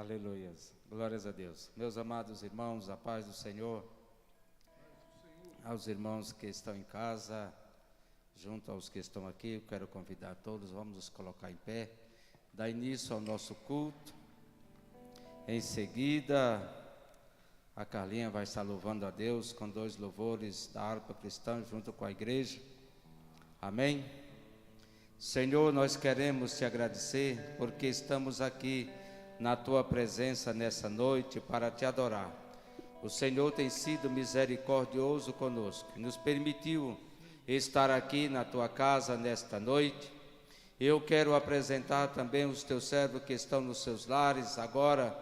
Aleluias. Glórias a Deus. Meus amados irmãos, a paz do Senhor. Aos irmãos que estão em casa, junto aos que estão aqui, eu quero convidar todos, vamos nos colocar em pé, dar início ao nosso culto. Em seguida, a Carlinha vai estar louvando a Deus com 2 louvores da harpa cristã junto com a igreja. Amém? Senhor, nós queremos te agradecer porque estamos aqui na tua presença nessa noite para te adorar. O Senhor tem sido misericordioso conosco, nos permitiu estar aqui na tua casa nesta noite. Eu quero apresentar também os teus servos que estão nos seus lares agora,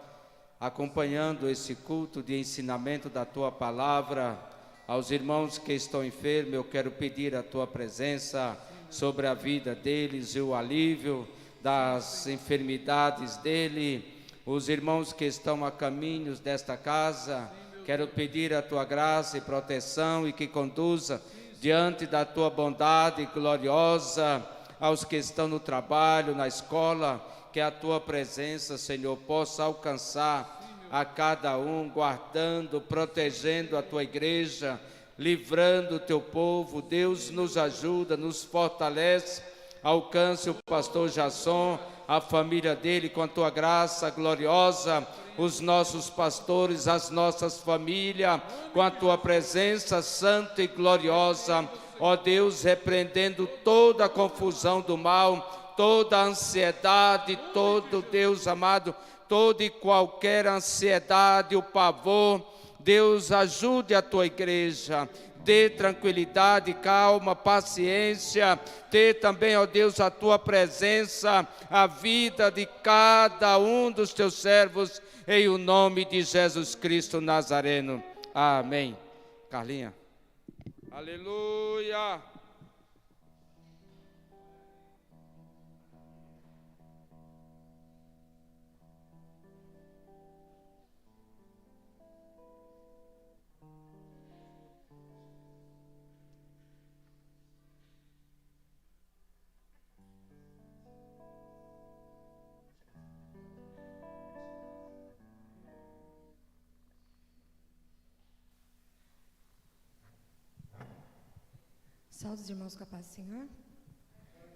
acompanhando esse culto de ensinamento da tua palavra. Aos irmãos que estão enfermos, eu quero pedir a tua presença sobre a vida deles e o alívio das enfermidades dele. Os irmãos que estão a caminhos desta casa, quero pedir a tua graça e proteção e que conduza diante da tua bondade gloriosa aos que estão no trabalho, na escola, que a tua presença, Senhor, possa alcançar a cada um, guardando, protegendo a tua igreja, livrando o teu povo. Deus nos ajuda, nos fortalece, alcance o pastor Jasson, a família dele com a tua graça gloriosa, os nossos pastores, as nossas famílias, com a tua presença santa e gloriosa. Ó Deus, repreendendo toda a confusão do mal, toda a ansiedade, todo, Deus amado, toda e qualquer ansiedade, o pavor. Deus, ajude a tua igreja, dê tranquilidade, calma, paciência, dê também, ó Deus, a tua presença, a vida de cada um dos teus servos, em o nome de Jesus Cristo Nazareno. Amém. Carlinha. Aleluia. Saúdes, irmãos, com a paz do Senhor.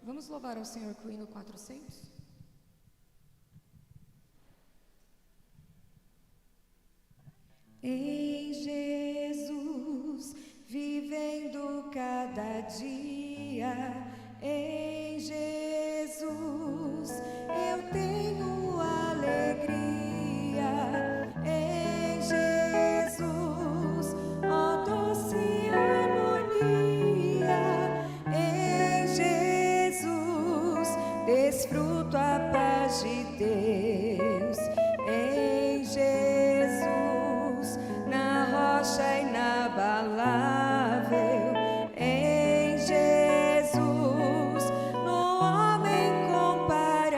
Vamos louvar ao Senhor com o hino 400? Em Jesus, vivendo cada dia, em Jesus, eu tenho alegria, em Jesus, ó doce desfruto a paz de Deus, em Jesus, na rocha inabalável, em Jesus, no homem comparável,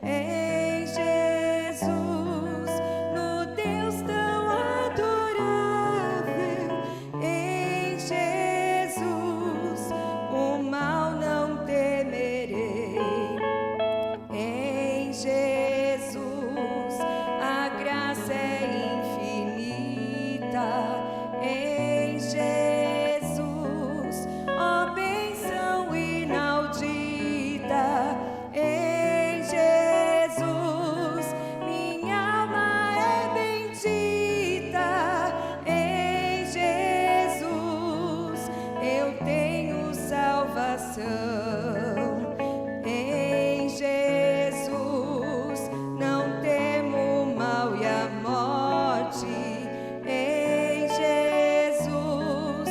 em Jesus, no Deus tão adorável, em Jesus, o mal não temerei, em Jesus a graça é infinita, em Jesus, ó bênção inaudita, em Jesus minha alma é bendita, em Jesus eu tenho salvação. Em Jesus não temo o mal e a morte. Em Jesus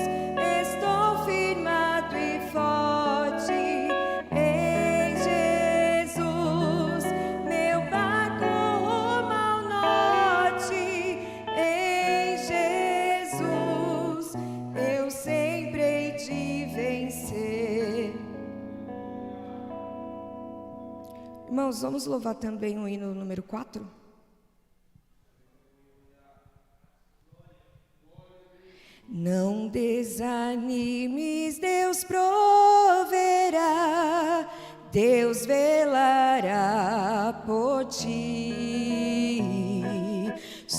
estou firmado e forte. Em Jesus meu barco rumo ao norte. Em Jesus eu sempre hei de vencer. Irmãos, vamos louvar também o hino número 4? Não desanimes, Deus proverá, Deus velará por ti.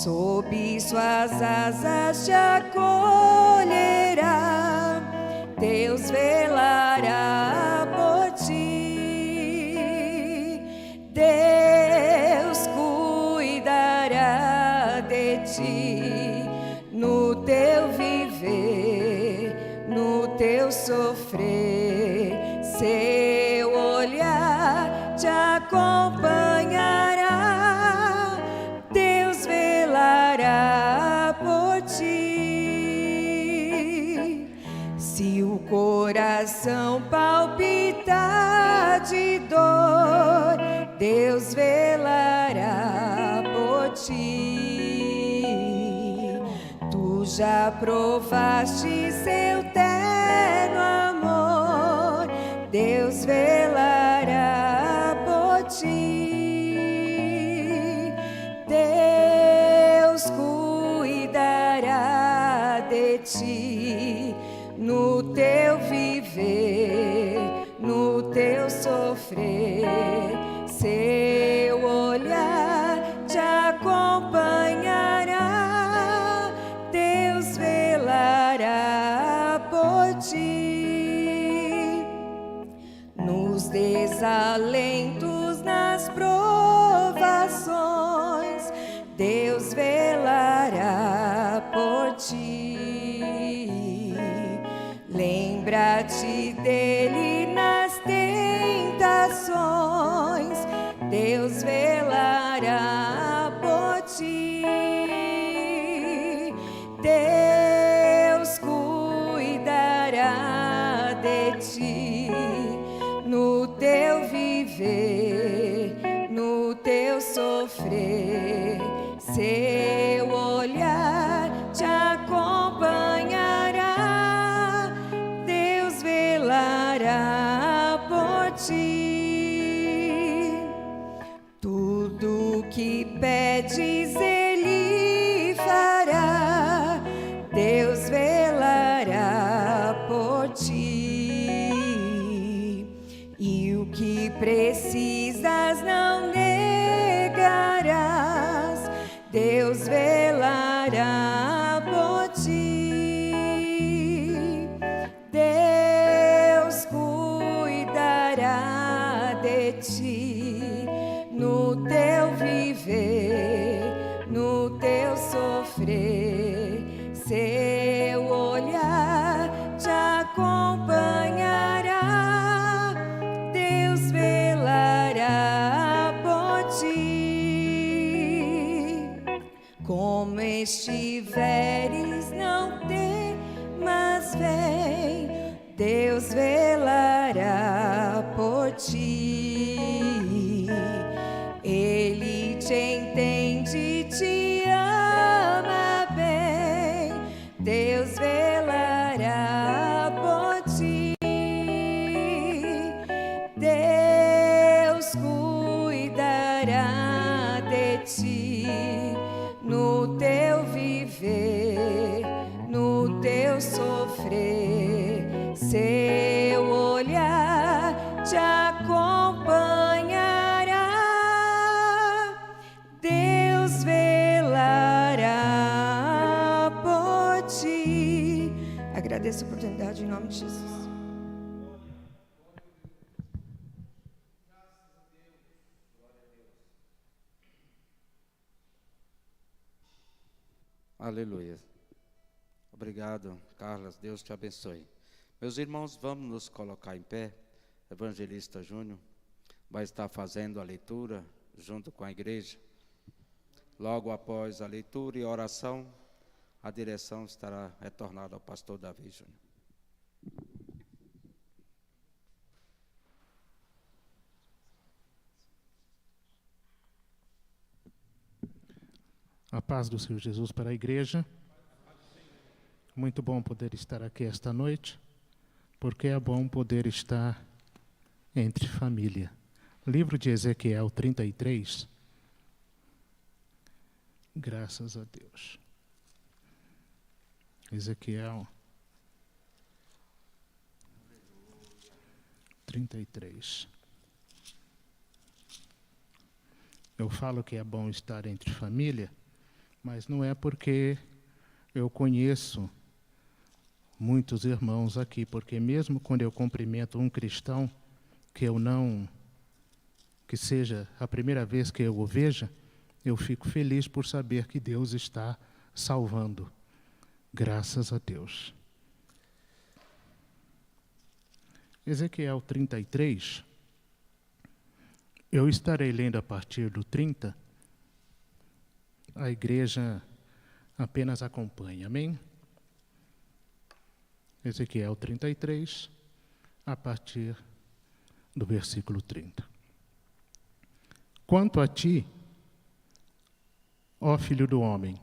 sob suas asas te acolherá, Deus velará por ti, Deus cuidará de ti, no teu viver, no teu sofrer, seu olhar te acompanhará, Deus velará por ti. Se o coração palpitar de dor, Deus velará por ti. Tu já provaste seu terno amor, Deus velará por ti. Deus cuidará de ti, no teu viver, no teu sofrer, seu olhar te acompanhará, Deus velará por ti. Nos desalentos, nas provações, Deus velará por ti. Lembra-te dele nas tentações, Deus velará por ti. Deus cuidará de ti, no teu viver, no teu sofrer, seu olhar te acompanhará, Deus velará por ti. Tudo que pedes Ele fará, Deus velará por ti. E o que precisas não negarás, Deus velará por ti. Deus cuidará de ti, no teu viver, no teu sofrer, seu olhar te acompanhará, Deus velará por ti. Como estiveres, não temas, vem, Deus velará por ti. Ele te entende, te ama bem, Deus velará por ti. Deus cuidará de ti, no teu viver, no teu sofrer, seu olhar te acompanhará, Deus velará por ti. Agradeço a oportunidade em nome de Jesus. Aleluia. Obrigado, Carlas. Deus te abençoe. Meus irmãos, vamos nos colocar em pé. Evangelista Júnior vai estar fazendo a leitura junto com a igreja. Logo após a leitura e a oração, a direção estará retornada ao pastor Davi Júnior. A paz do Senhor Jesus para a igreja. Muito bom poder estar aqui esta noite, porque é bom poder estar entre família. Livro de Ezequiel 33. Graças a Deus. Ezequiel 33. Eu falo que é bom estar entre família, mas não é porque eu conheço muitos irmãos aqui, porque mesmo quando eu cumprimento um cristão, que seja a primeira vez que eu o veja, eu fico feliz por saber que Deus está salvando. Graças a Deus. Ezequiel 33, eu estarei lendo a partir do 30, a igreja apenas acompanha, amém? Ezequiel 33, a partir do versículo 30. Quanto a ti, ó filho do homem,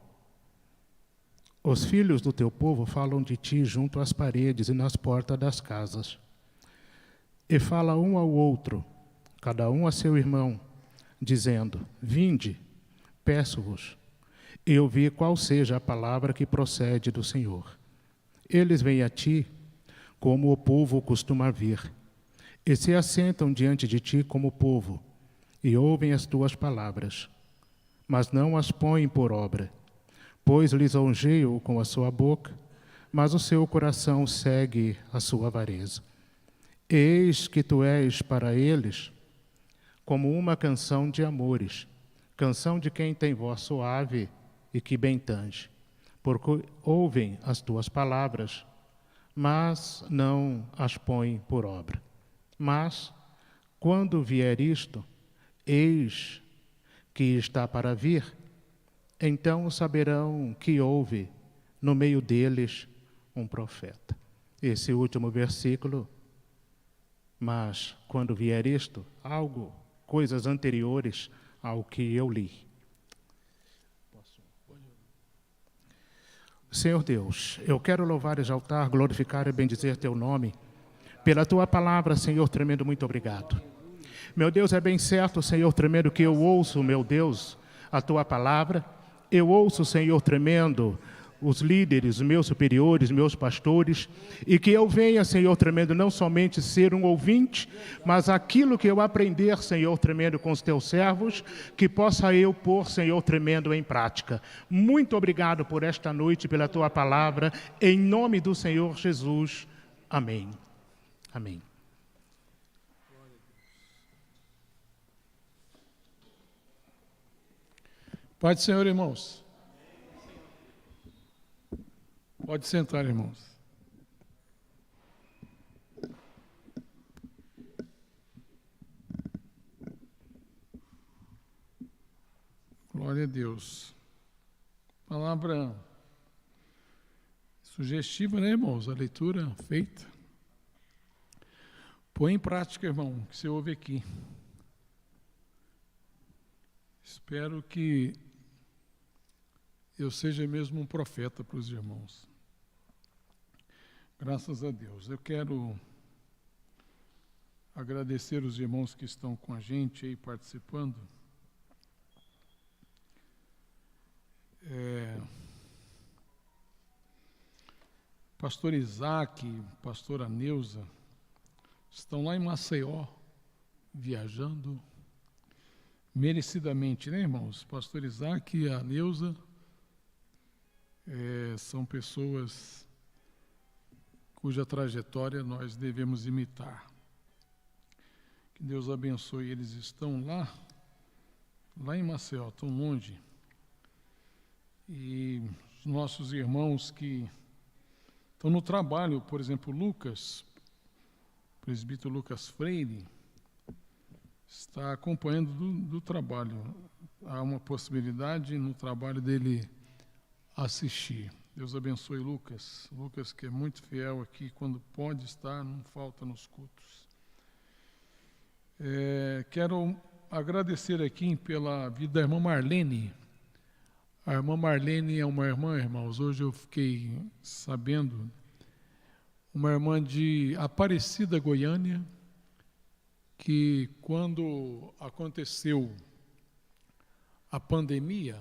os filhos do teu povo falam de ti junto às paredes e nas portas das casas. E fala um ao outro, cada um a seu irmão, dizendo: Vinde, peço-vos, e ouvi qual seja a palavra que procede do Senhor. Eles vêm a ti, como o povo costuma vir, e se assentam diante de ti como povo, e ouvem as tuas palavras, mas não as põem por obra, pois lisonjeiam com a sua boca, mas o seu coração segue a sua avareza. Eis que tu és para eles como uma canção de amores, canção de quem tem voz suave e que bem tange, porque ouvem as tuas palavras, mas não as põem por obra. Mas, quando vier isto, eis que está para vir, então saberão que houve no meio deles um profeta. Esse último versículo, mas quando vier isto, coisas anteriores ao que eu li. Senhor Deus, eu quero louvar, exaltar, glorificar e bendizer teu nome. Pela tua palavra, Senhor tremendo, muito obrigado. Meu Deus, é bem certo, Senhor tremendo, que eu ouço, meu Deus, a tua palavra. Eu ouço, Senhor tremendo, os líderes, meus superiores, meus pastores, e que eu venha, Senhor tremendo, não somente ser um ouvinte, mas aquilo que eu aprender, Senhor tremendo, com os teus servos, que possa eu pôr, Senhor tremendo, em prática. Muito obrigado por esta noite, pela tua palavra, em nome do Senhor Jesus. Amém. Amém. Pai do Senhor, irmãos. Pode sentar, irmãos. Glória a Deus. Palavra sugestiva, né, irmãos? A leitura feita. Põe em prática, irmão, o que você ouve aqui. Espero que eu seja mesmo um profeta para os irmãos. Graças a Deus. Eu quero agradecer os irmãos que estão com a gente aí participando. Pastor Isaac, pastora Neuza, estão lá em Maceió, viajando merecidamente, né, irmãos? Pastor Isaac e a Neuza são pessoas cuja trajetória nós devemos imitar. Que Deus abençoe. Eles estão lá em Maceió, tão longe. E os nossos irmãos que estão no trabalho, por exemplo, Lucas, o presbítero Lucas Freire, está acompanhando do trabalho. Há uma possibilidade no trabalho dele assistir. Deus abençoe Lucas. Lucas, que é muito fiel aqui, quando pode estar, não falta nos cultos. Quero agradecer aqui pela vida da irmã Marlene. A irmã Marlene é uma irmã, irmãos, hoje eu fiquei sabendo, uma irmã de Aparecida, Goiânia, que quando aconteceu a pandemia,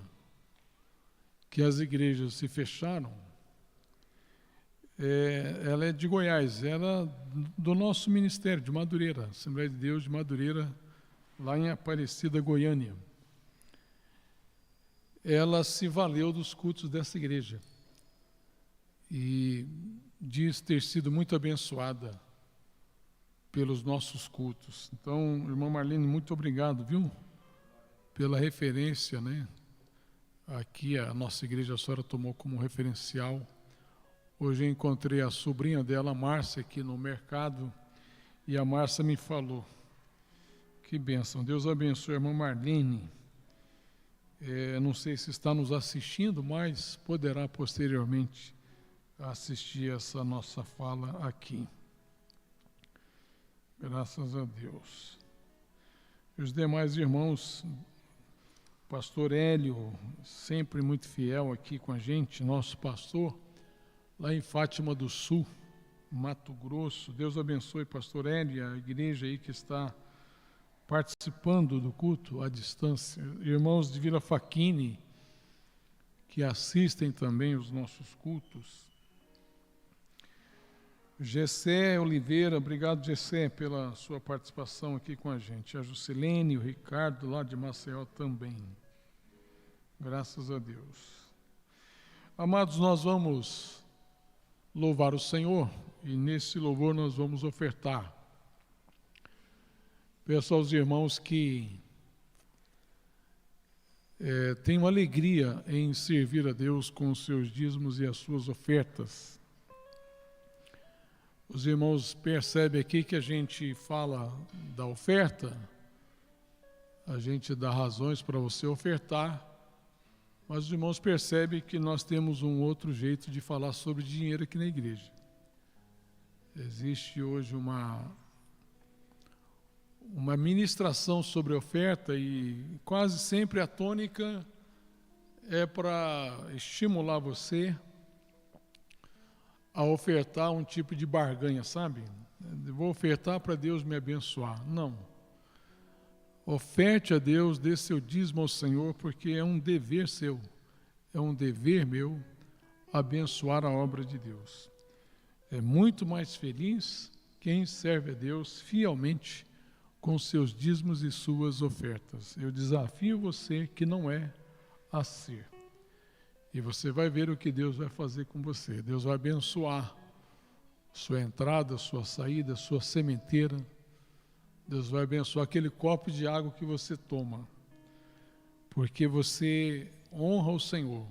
que as igrejas se fecharam, ela é de Goiás, ela do nosso ministério de Madureira, Assembleia de Deus de Madureira, lá em Aparecida, Goiânia. ela se valeu dos cultos dessa igreja e diz ter sido muito abençoada pelos nossos cultos. Então, irmã Marlene, muito obrigado, viu? Pela referência, né? Aqui a nossa igreja, a senhora tomou como referencial. Hoje eu encontrei a sobrinha dela, a Márcia, aqui no mercado, e a Márcia me falou, que bênção, Deus abençoe a irmã Marlene. Não sei se está nos assistindo, mas poderá posteriormente assistir essa nossa fala aqui. Graças a Deus. E os demais irmãos, pastor Hélio, sempre muito fiel aqui com a gente, nosso pastor, lá em Fátima do Sul, Mato Grosso. Deus abençoe, pastor Hélio, a igreja aí que está participando do culto à distância. Irmãos de Vila Faquini, que assistem também os nossos cultos. Gessé Oliveira, obrigado Gessé pela sua participação aqui com a gente. A Juscelene, o Ricardo lá de Maceió também. Graças a Deus. Amados, nós vamos louvar o Senhor e nesse louvor nós vamos ofertar. Peço aos irmãos que tenham alegria em servir a Deus com os seus dízimos e as suas ofertas. Os irmãos percebem aqui que a gente fala da oferta, a gente dá razões para você ofertar, mas os irmãos percebem que nós temos um outro jeito de falar sobre dinheiro aqui na igreja. Existe hoje uma ministração sobre oferta e quase sempre a tônica é para estimular você a ofertar um tipo de barganha, sabe? Eu vou ofertar para Deus me abençoar. Não. Oferte a Deus, dê seu dízimo ao Senhor, porque é um dever seu, é um dever meu abençoar a obra de Deus. É muito mais feliz quem serve a Deus fielmente com seus dízimos e suas ofertas. Eu desafio você que não é a ser. E você vai ver o que Deus vai fazer com você. Deus vai abençoar sua entrada, sua saída, sua sementeira. Deus vai abençoar aquele copo de água que você toma. Porque você honra o Senhor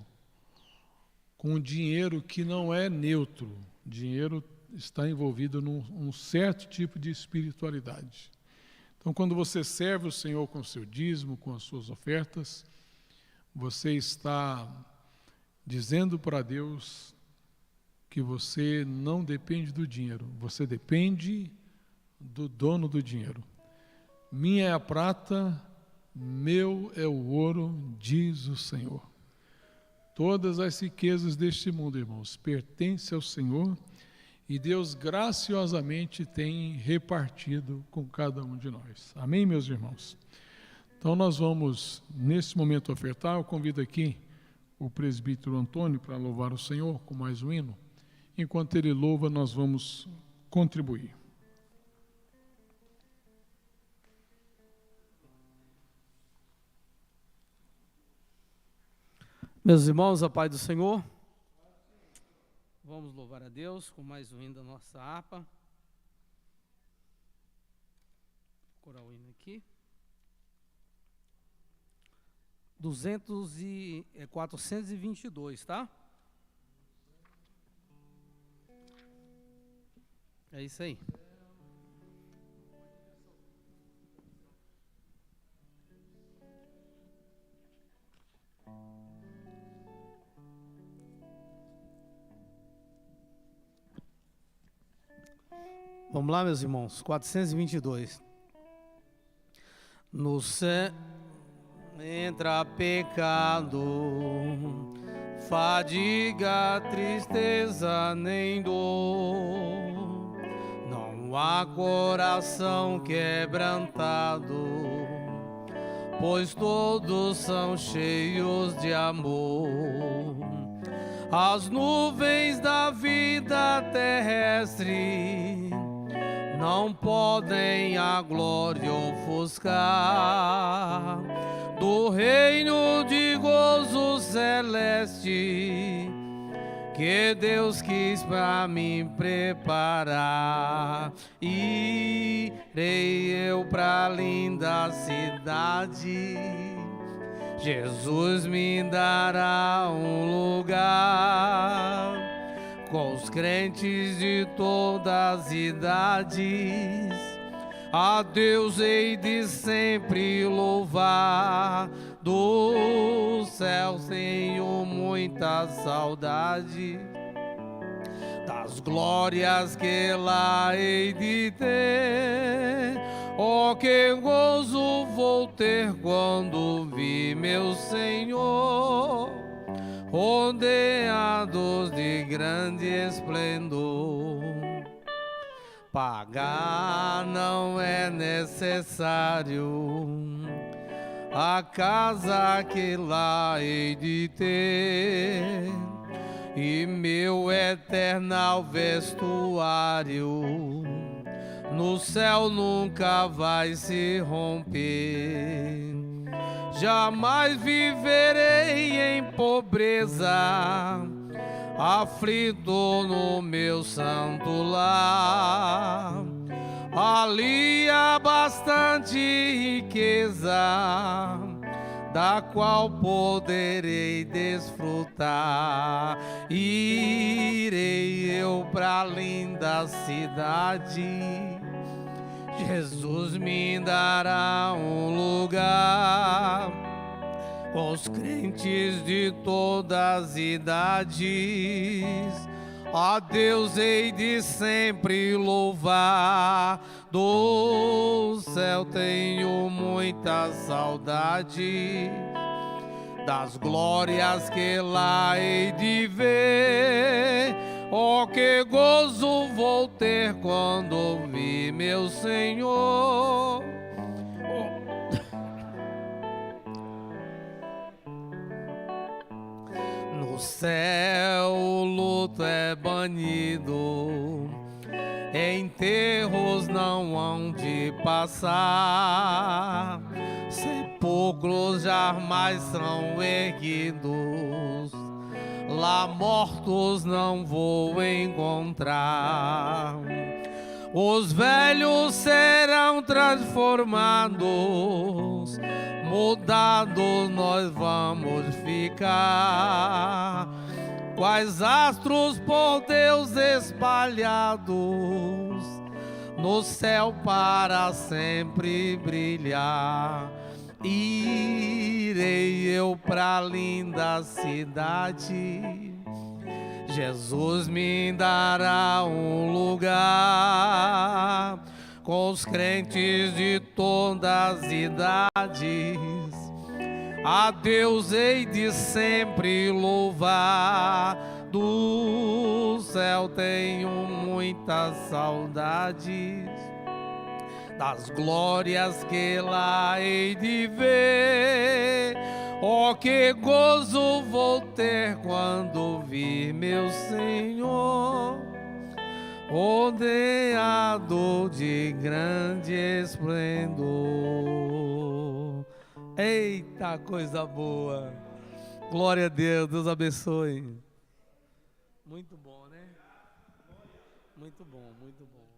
com dinheiro que não é neutro. Dinheiro está envolvido num certo tipo de espiritualidade. Então, quando você serve o Senhor com o seu dízimo, com as suas ofertas, você está dizendo para Deus que você não depende do dinheiro, você depende do dono do dinheiro. Minha é a prata, meu é o ouro, diz o Senhor. Todas as riquezas deste mundo, irmãos, pertencem ao Senhor e Deus graciosamente tem repartido com cada um de nós. Amém, meus irmãos? Então nós vamos, nesse momento, ofertar. Eu convido aqui o presbítero Antônio para louvar o Senhor com mais um hino. Enquanto ele louva, nós vamos contribuir. Meus irmãos, a paz do Senhor, vamos louvar a Deus com mais um hino da nossa harpa. Vou procurar o hino aqui. 422, tá? É isso aí. Vamos lá, meus irmãos, 422. No céu entra pecado, fadiga, tristeza, nem dor. Não há coração quebrantado, pois todos são cheios de amor. As nuvens da vida terrestre não podem a glória ofuscar do reino de gozo celeste que Deus quis para me preparar. Irei eu para a linda cidade, Jesus me dará um lugar com os crentes de todas as idades. A Deus hei de sempre louvar, do céu tenho muita saudade, das glórias que lá hei de ter. Oh, que gozo vou ter quando vi meu Senhor, rodeados de grande esplendor. Pagar não é necessário a casa que lá hei de ter, e meu eternal vestuário no céu nunca vai se romper. Jamais viverei em pobreza, aflito no meu santo lar. Ali há bastante riqueza, da qual poderei desfrutar. Irei eu pra linda cidade, Jesus me dará um lugar com os crentes de todas as idades. A Deus hei de sempre louvar, do céu tenho muita saudade, das glórias que lá hei de ver. Oh, que gozo vou ter quando ouvir meu Senhor. No céu o luto é banido, enterros não hão de passar, sepulcros jamais são erguidos, lá mortos não vou encontrar. Os velhos serão transformados, mudados nós vamos ficar, quais astros por Deus espalhados, no céu para sempre brilhar. Irei eu pra linda cidade, Jesus me dará um lugar com os crentes de todas as idades. A Deus hei de sempre louvar, do céu tenho muitas saudades, das glórias que lá hei de ver. Oh, que gozo vou ter quando vir meu Senhor, rodeado de grande esplendor. Eita, coisa boa! Glória a Deus, Deus abençoe. Muito bom, né? Muito bom, muito bom.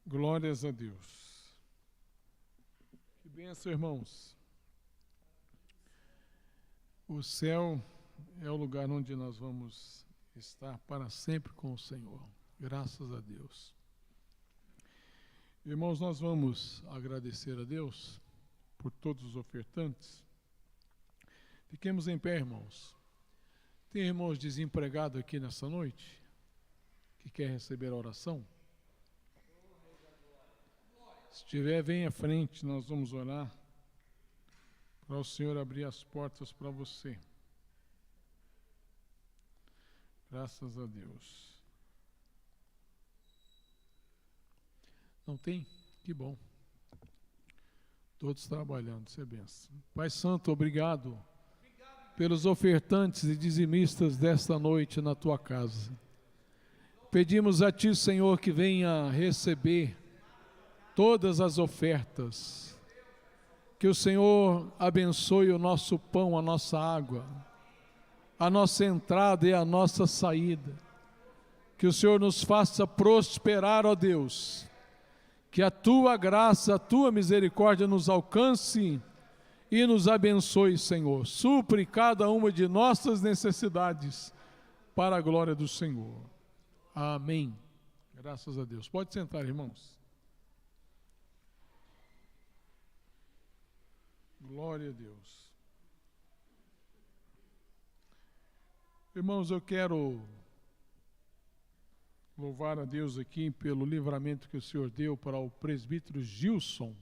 Glórias a Deus. Que bênção, irmãos. O céu é o lugar onde nós vamos estar para sempre com o Senhor. Graças a Deus. Irmãos, nós vamos agradecer a Deus por todos os ofertantes. Fiquemos em pé, irmãos. Tem irmãos desempregados aqui nessa noite que quer receber a oração? Se tiver, vem à frente, nós vamos orar para o Senhor abrir as portas para você. Graças a Deus. Não tem? Que bom. Todos trabalhando, isso é benção. Pai Santo, obrigado pelos ofertantes e dizimistas desta noite na tua casa. Pedimos a ti, Senhor, que venha receber todas as ofertas Que o Senhor abençoe o nosso pão, a nossa água, a nossa entrada e a nossa saída. Que o Senhor nos faça prosperar, ó Deus. Que a Tua graça, a Tua misericórdia nos alcance e nos abençoe, Senhor. Supre cada uma de nossas necessidades para a glória do Senhor. Amém. Graças a Deus. Pode sentar, irmãos. Glória a Deus. Irmãos, eu quero louvar a Deus aqui pelo livramento que o Senhor deu para o presbítero Gilson.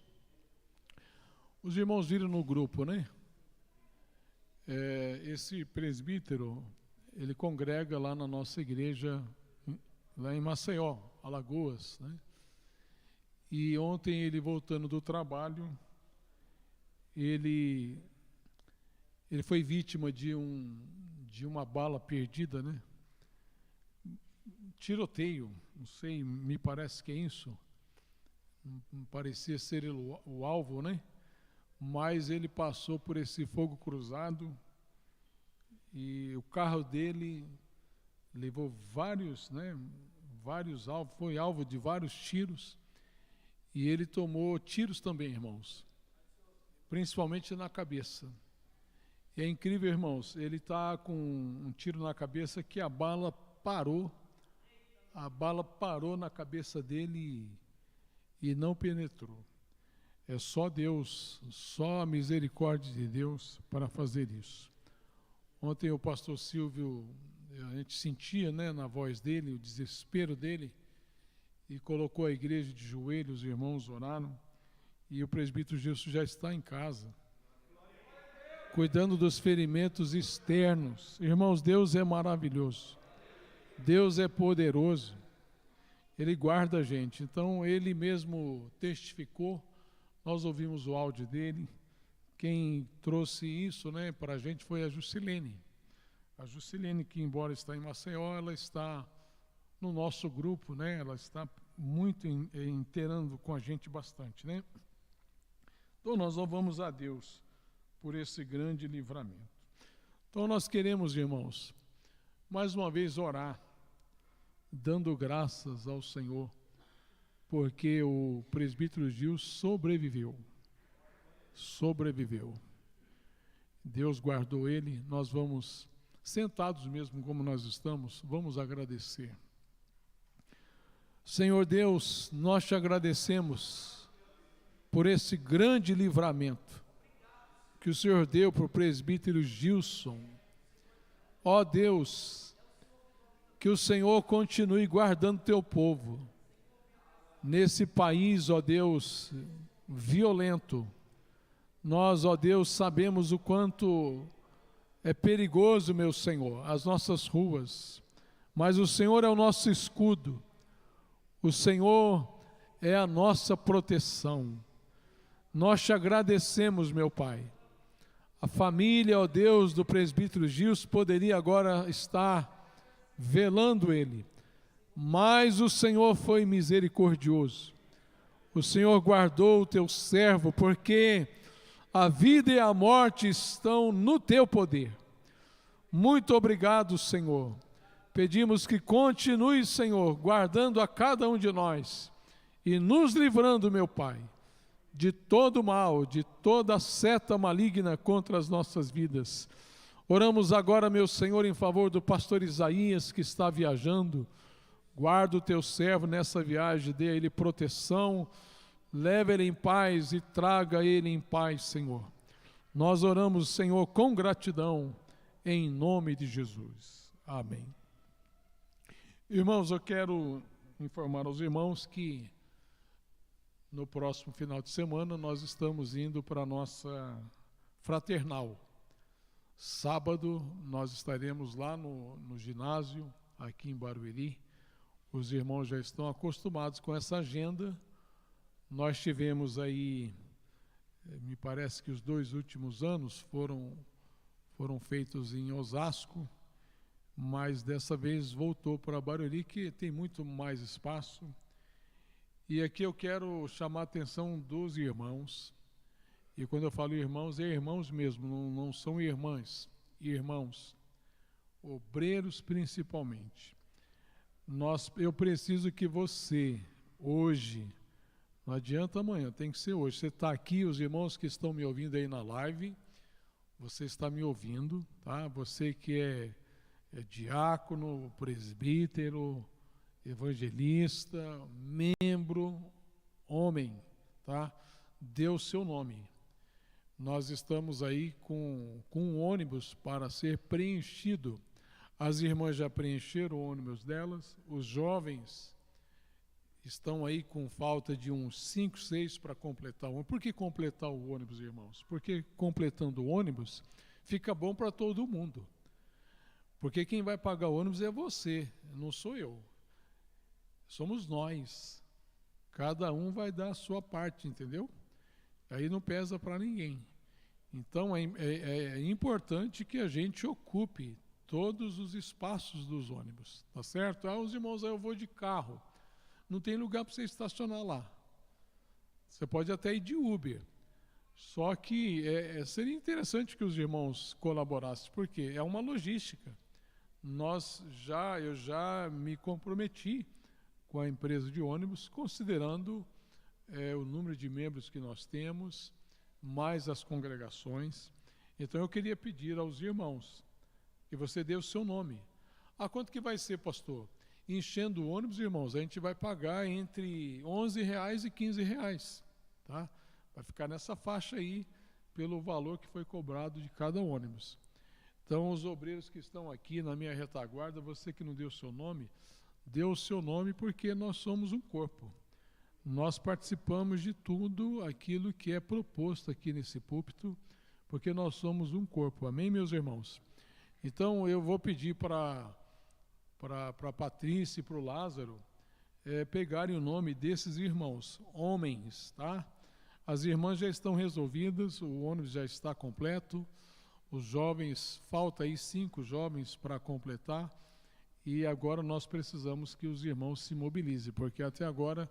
Os irmãos viram no grupo, né? Esse presbítero, ele congrega lá na nossa igreja, lá em Maceió, Alagoas, né? E ontem ele voltando do trabalho, ele foi vítima de uma bala perdida, né? Tiroteio, não sei, me parece que é isso. Não parecia ser o alvo, né? Mas ele passou por esse fogo cruzado e o carro dele levou vários, né? Vários alvos, foi alvo de vários tiros e ele tomou tiros também, irmãos, principalmente na cabeça. E é incrível, irmãos, ele está com um tiro na cabeça que a bala parou na cabeça dele e não penetrou. É só Deus, só a misericórdia de Deus para fazer isso. Ontem o pastor Silvio, a gente sentia, né, na voz dele o desespero dele e colocou a igreja de joelhos, os irmãos oraram e o presbítero Gilson já está em casa, cuidando dos ferimentos externos. Irmãos, Deus é maravilhoso, Deus é poderoso, Ele guarda a gente. Então Ele mesmo testificou, nós ouvimos o áudio dele. Quem trouxe isso, né, para a gente foi a Juscelene. A Juscelene, que embora está em Maceió, ela está no nosso grupo, né, ela está muito inteirando com a gente bastante, né? Então nós louvamos a Deus por esse grande livramento. Então nós queremos, irmãos, mais uma vez orar, dando graças ao Senhor, porque o presbítero Gil sobreviveu. Deus guardou ele. Nós vamos, sentados mesmo como nós estamos, vamos agradecer. Senhor Deus, nós te agradecemos por esse grande livramento que o Senhor deu para o presbítero Gilson. Ó Deus, que o Senhor continue guardando teu povo nesse país, ó Deus, violento. Nós, ó Deus, sabemos o quanto é perigoso, meu Senhor, as nossas ruas, mas o Senhor é o nosso escudo, o Senhor é a nossa proteção. Nós te agradecemos, meu Pai. A família, ó Deus, do presbítero Gilson poderia agora estar velando ele, mas o Senhor foi misericordioso. O Senhor guardou o teu servo, porque a vida e a morte estão no teu poder. Muito obrigado, Senhor. Pedimos que continue, Senhor, guardando a cada um de nós e nos livrando, meu Pai, de todo mal, de toda seta maligna contra as nossas vidas. Oramos agora, meu Senhor, em favor do pastor Isaías, que está viajando. Guarda o teu servo nessa viagem, dê a ele proteção, leve ele em paz e traga ele em paz, Senhor. Nós oramos, Senhor, com gratidão, em nome de Jesus. Amém. Irmãos, eu quero informar aos irmãos que no próximo final de semana nós estamos indo para a nossa fraternal. Sábado nós estaremos lá no ginásio, aqui em Barueri. Os irmãos já estão acostumados com essa agenda. Nós tivemos aí, me parece que os 2 últimos anos foram feitos em Osasco, mas dessa vez voltou para Barueri, que tem muito mais espaço. E aqui eu quero chamar a atenção dos irmãos E quando eu falo irmãos, é irmãos mesmo, não são irmãs, irmãos, obreiros principalmente. Eu preciso que você, hoje, não adianta amanhã, tem que ser hoje. Você está aqui, os irmãos que estão me ouvindo aí na live, você está me ouvindo, tá? Você que é diácono, presbítero, evangelista, membro, homem, tá? Dê o seu nome. Nós estamos aí com um ônibus para ser preenchido. As irmãs já preencheram o ônibus delas, os jovens estão aí com falta de uns 5, 6 para completar o ônibus. Por que completar o ônibus, irmãos? Porque completando o ônibus fica bom para todo mundo. Porque quem vai pagar o ônibus é você, não sou eu. Somos nós. Cada um vai dar a sua parte, entendeu? Aí não pesa para ninguém. Então é importante que a gente ocupe todos os espaços dos ônibus, tá certo? Os irmãos, eu vou de carro. Não tem lugar para você estacionar lá. Você pode até ir de Uber. Só que seria interessante que os irmãos colaborassem, porque é uma logística. Eu já me comprometi com a empresa de ônibus, considerando o número de membros que nós temos, mais as congregações. Então eu queria pedir aos irmãos que você dê o seu nome. Quanto que vai ser, pastor? Enchendo o ônibus, irmãos, a gente vai pagar entre R$11 e R$15, tá? Vai ficar nessa faixa aí, pelo valor que foi cobrado de cada ônibus. Então, os obreiros que estão aqui na minha retaguarda, você que não deu o seu nome, dê o seu nome, porque nós somos um corpo. Nós participamos de tudo aquilo que é proposto aqui nesse púlpito, porque nós somos um corpo. Amém, meus irmãos? Então, eu vou pedir para a Patrícia e para o Lázaro pegarem o nome desses irmãos, homens, tá? As irmãs já estão resolvidas, o ônibus já está completo, os jovens, falta aí 5 jovens para completar, e agora nós precisamos que os irmãos se mobilizem, porque até agora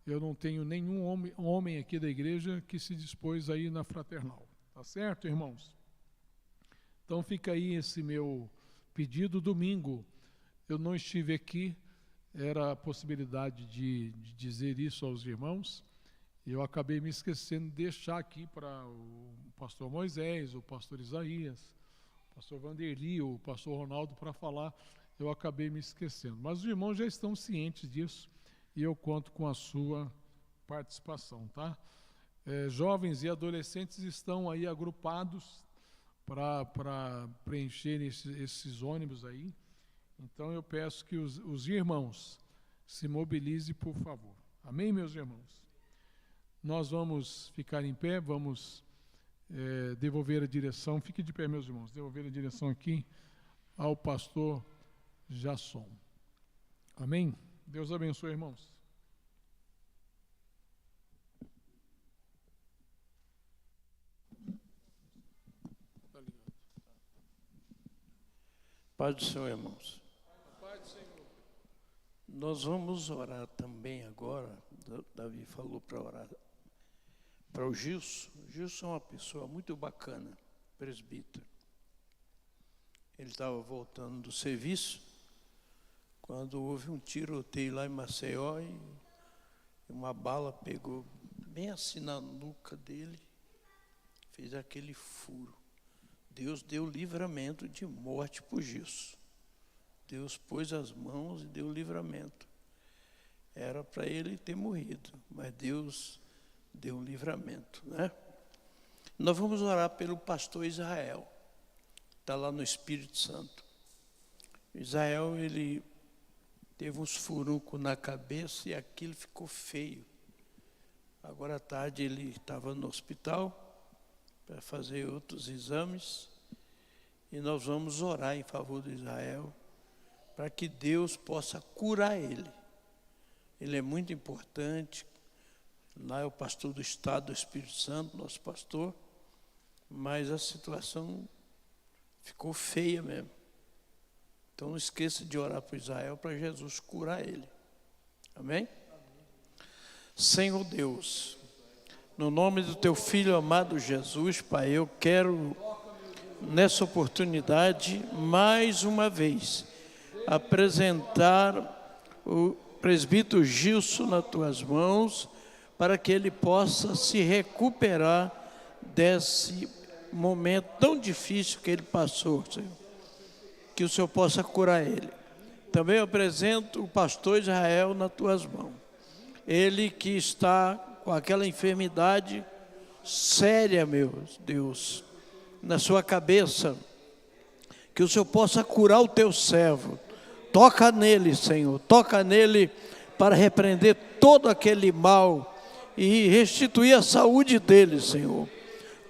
eu não tenho nenhum homem aqui da igreja que se dispôs a ir na fraternal. Tá certo, irmãos? Então fica aí esse meu pedido. Domingo eu não estive aqui, era a possibilidade de dizer isso aos irmãos. Eu acabei me esquecendo de deixar aqui para o pastor Moisés, o pastor Isaías, o pastor Vanderli, o pastor Ronaldo para falar. Eu acabei me esquecendo. Mas os irmãos já estão cientes disso e eu conto com a sua participação, tá? Jovens e adolescentes estão aí agrupados para preencher esses ônibus aí. Então eu peço que os irmãos se mobilizem, por favor. Amém, meus irmãos? Nós vamos ficar em pé, vamos devolver a direção. Fique de pé, meus irmãos. Devolver a direção aqui ao pastor Jasson. Amém? Deus abençoe, irmãos. Paz do Senhor, irmãos. Paz do Senhor. Nós vamos orar também agora. Davi falou para orar para o Gilson. O Gilson é uma pessoa muito bacana, presbítero. Ele estava voltando do serviço quando houve um tiroteio lá em Maceió e uma bala pegou bem assim na nuca dele, fez aquele furo. Deus deu livramento de morte para o Gilson. Deus pôs as mãos e deu livramento. Era para ele ter morrido, mas Deus deu um livramento, né? Nós vamos orar pelo pastor Israel, está lá no Espírito Santo. Israel, ele teve uns furuncos na cabeça e aquilo ficou feio. Agora à tarde ele estava no hospital para fazer outros exames e nós vamos orar em favor do Israel para que Deus possa curar ele. Ele é muito importante. Lá é o pastor do Estado do Espírito Santo, nosso pastor, mas a situação ficou feia mesmo. Então não esqueça de orar para Israel, para Jesus curar ele. Amém? Senhor Deus, No nome do teu Filho amado Jesus, Pai, eu quero, nessa oportunidade, mais uma vez, apresentar o presbítero Gilson nas tuas mãos, para que ele possa se recuperar desse momento tão difícil que ele passou, Senhor. Que o Senhor possa curar ele. Também eu apresento o pastor Israel nas tuas mãos. Ele que está com aquela enfermidade séria, meu Deus, na sua cabeça, que o Senhor possa curar o teu servo. Toca nele, Senhor, toca nele para repreender todo aquele mal e restituir a saúde dele, Senhor.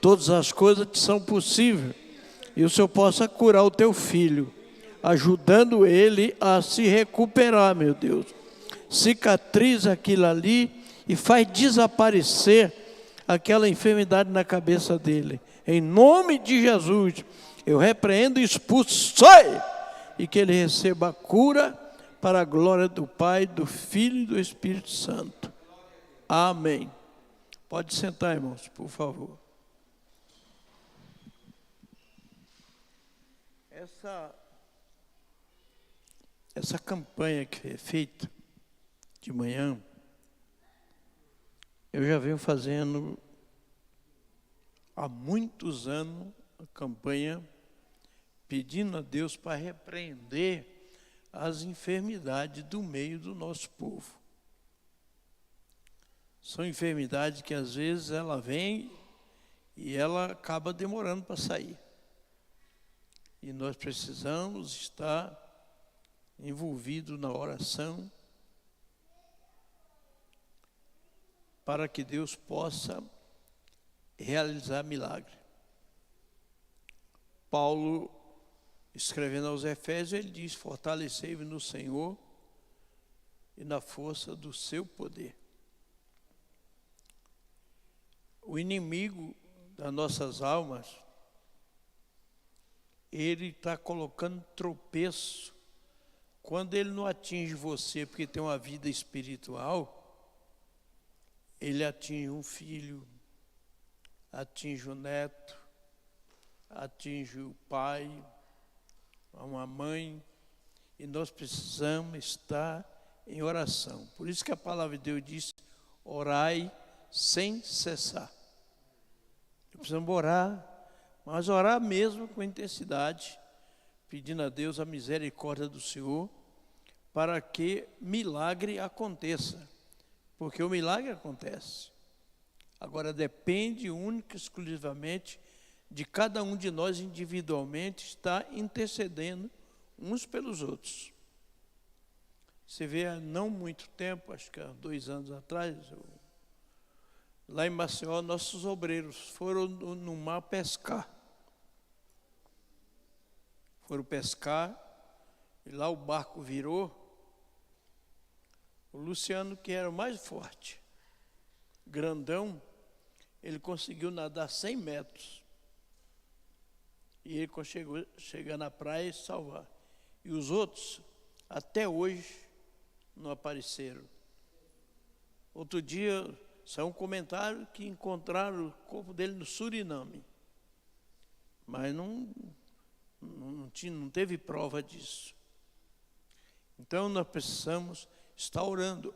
Todas as coisas te são possíveis e o Senhor possa curar o teu filho, ajudando ele a se recuperar, meu Deus. Cicatriza aquilo ali e faz desaparecer aquela enfermidade na cabeça dele. Em nome de Jesus, eu repreendo e expulso, sai! E que ele receba a cura para a glória do Pai, do Filho e do Espírito Santo. Amém. Pode sentar, irmãos, por favor. Essa campanha que é feita de manhã, eu já venho fazendo há muitos anos a campanha pedindo a Deus para repreender as enfermidades do meio do nosso povo. São enfermidades que às vezes ela vem e ela acaba demorando para sair. E nós precisamos estar envolvidos na oração para que Deus possa realizar milagre. Paulo, escrevendo aos Efésios, ele diz: fortalecei-vos no Senhor e na força do seu poder. O inimigo das nossas almas, ele está colocando tropeço. Quando ele não atinge você porque tem uma vida espiritual, ele atinge um filho, atinge o neto, atinge o pai, uma mãe, e nós precisamos estar em oração. Por isso que a palavra de Deus diz: orai sem cessar. Precisamos orar, mas orar mesmo com intensidade, pedindo a Deus a misericórdia do Senhor, para que milagre aconteça, porque o milagre acontece. Agora depende única e exclusivamente de cada um de nós individualmente estar intercedendo uns pelos outros. Você vê, há não muito tempo, acho que há 2 anos atrás, lá em Maceió, nossos obreiros foram no mar pescar. Foram pescar, e lá o barco virou. O Luciano, que era o mais forte, grandão, ele conseguiu nadar 100 metros. E ele conseguiu chegar na praia e salvar. E os outros, até hoje, não apareceram. Outro dia, saiu um comentário que encontraram o corpo dele no Suriname. Mas não teve prova disso. Então, nós precisamos estar orando.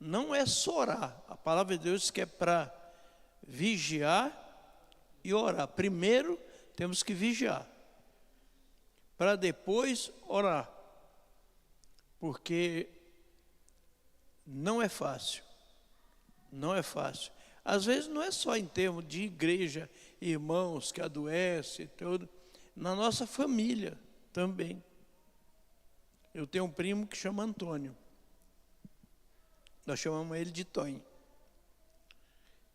Não é só orar. A palavra de Deus diz que é para vigiar e orar. Primeiro, temos que vigiar, para depois orar. Porque não é fácil. Não é fácil. Às vezes não é só em termos de igreja, irmãos que adoecem e tudo. Na nossa família também. Eu tenho um primo que chama Antônio. Nós chamamos ele de Tonho.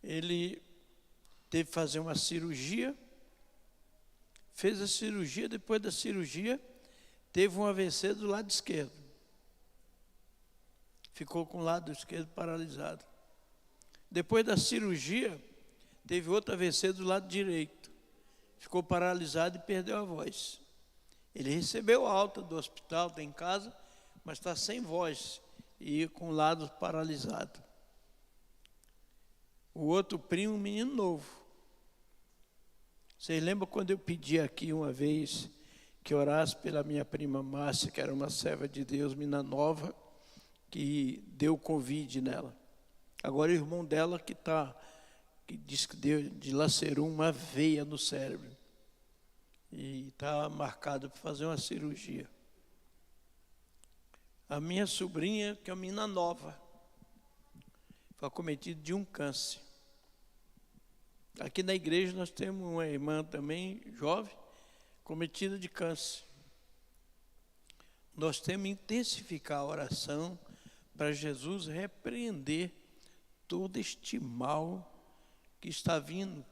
Ele teve que fazer uma cirurgia. Fez a cirurgia, depois da cirurgia, teve um AVC do lado esquerdo. Ficou com o lado esquerdo paralisado. Depois da cirurgia, teve outro AVC do lado direito. Ficou paralisado e perdeu a voz. Ele recebeu alta do hospital, está em casa, mas está sem voz e com o lado paralisado. O outro primo, um menino novo. Vocês lembram quando eu pedi aqui uma vez que orasse pela minha prima Márcia, que era uma serva de Deus, menina nova, que deu Covid nela. Agora o irmão dela que diz que dilacerou uma veia no cérebro. E está marcado para fazer uma cirurgia. A minha sobrinha, que é uma menina nova, foi acometida de um câncer. Aqui na igreja nós temos uma irmã também, jovem, cometida de câncer. Nós temos que intensificar a oração para Jesus repreender todo este mal que está vindo.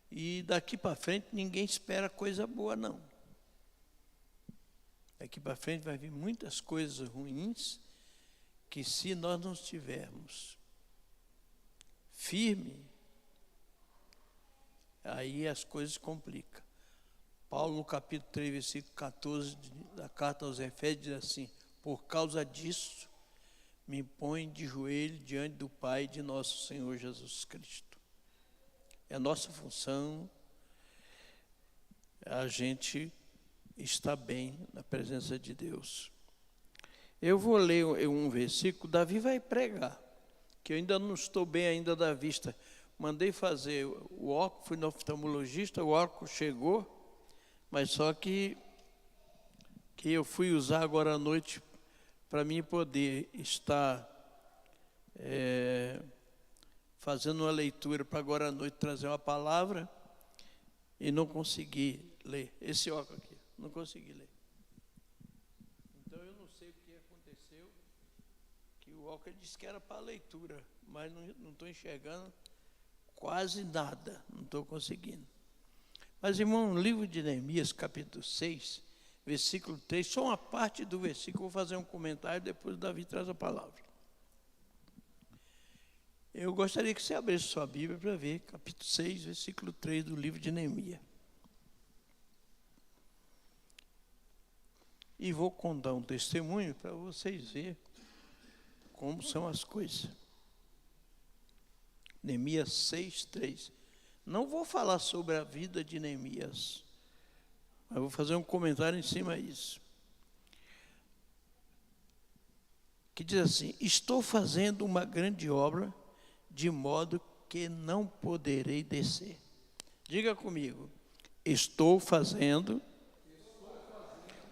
E daqui para frente ninguém espera coisa boa, não. Daqui para frente vai vir muitas coisas ruins que, se nós não estivermos firmes, aí as coisas complicam. Paulo, no capítulo 3, versículo 14 da carta aos Efésios, diz assim: por causa disso, me ponho de joelho diante do Pai de nosso Senhor Jesus Cristo. É a nossa função, a gente está bem na presença de Deus. Eu vou ler um versículo, Davi vai pregar, que eu ainda não estou bem ainda da vista. Mandei fazer o óculos, fui no oftalmologista, o óculos chegou, mas só que eu fui usar agora à noite para mim poder estar fazendo uma leitura para agora à noite trazer uma palavra e não consegui ler. Esse óculos aqui, não consegui ler. Então eu não sei o que aconteceu, que o óculos disse que era para leitura, mas não estou enxergando quase nada, não estou conseguindo. Mas, irmão, no livro de Neemias, capítulo 6, versículo 3, só uma parte do versículo, vou fazer um comentário, depois o Davi traz a palavra. Eu gostaria que você abrisse sua Bíblia para ver, capítulo 6, versículo 3 do livro de Neemias. E vou contar um testemunho para vocês verem como são as coisas. Neemias 6, 3. Não vou falar sobre a vida de Neemias, mas vou fazer um comentário em cima disso. Que diz assim: estou fazendo uma grande obra, de modo que não poderei descer. Diga comigo: estou fazendo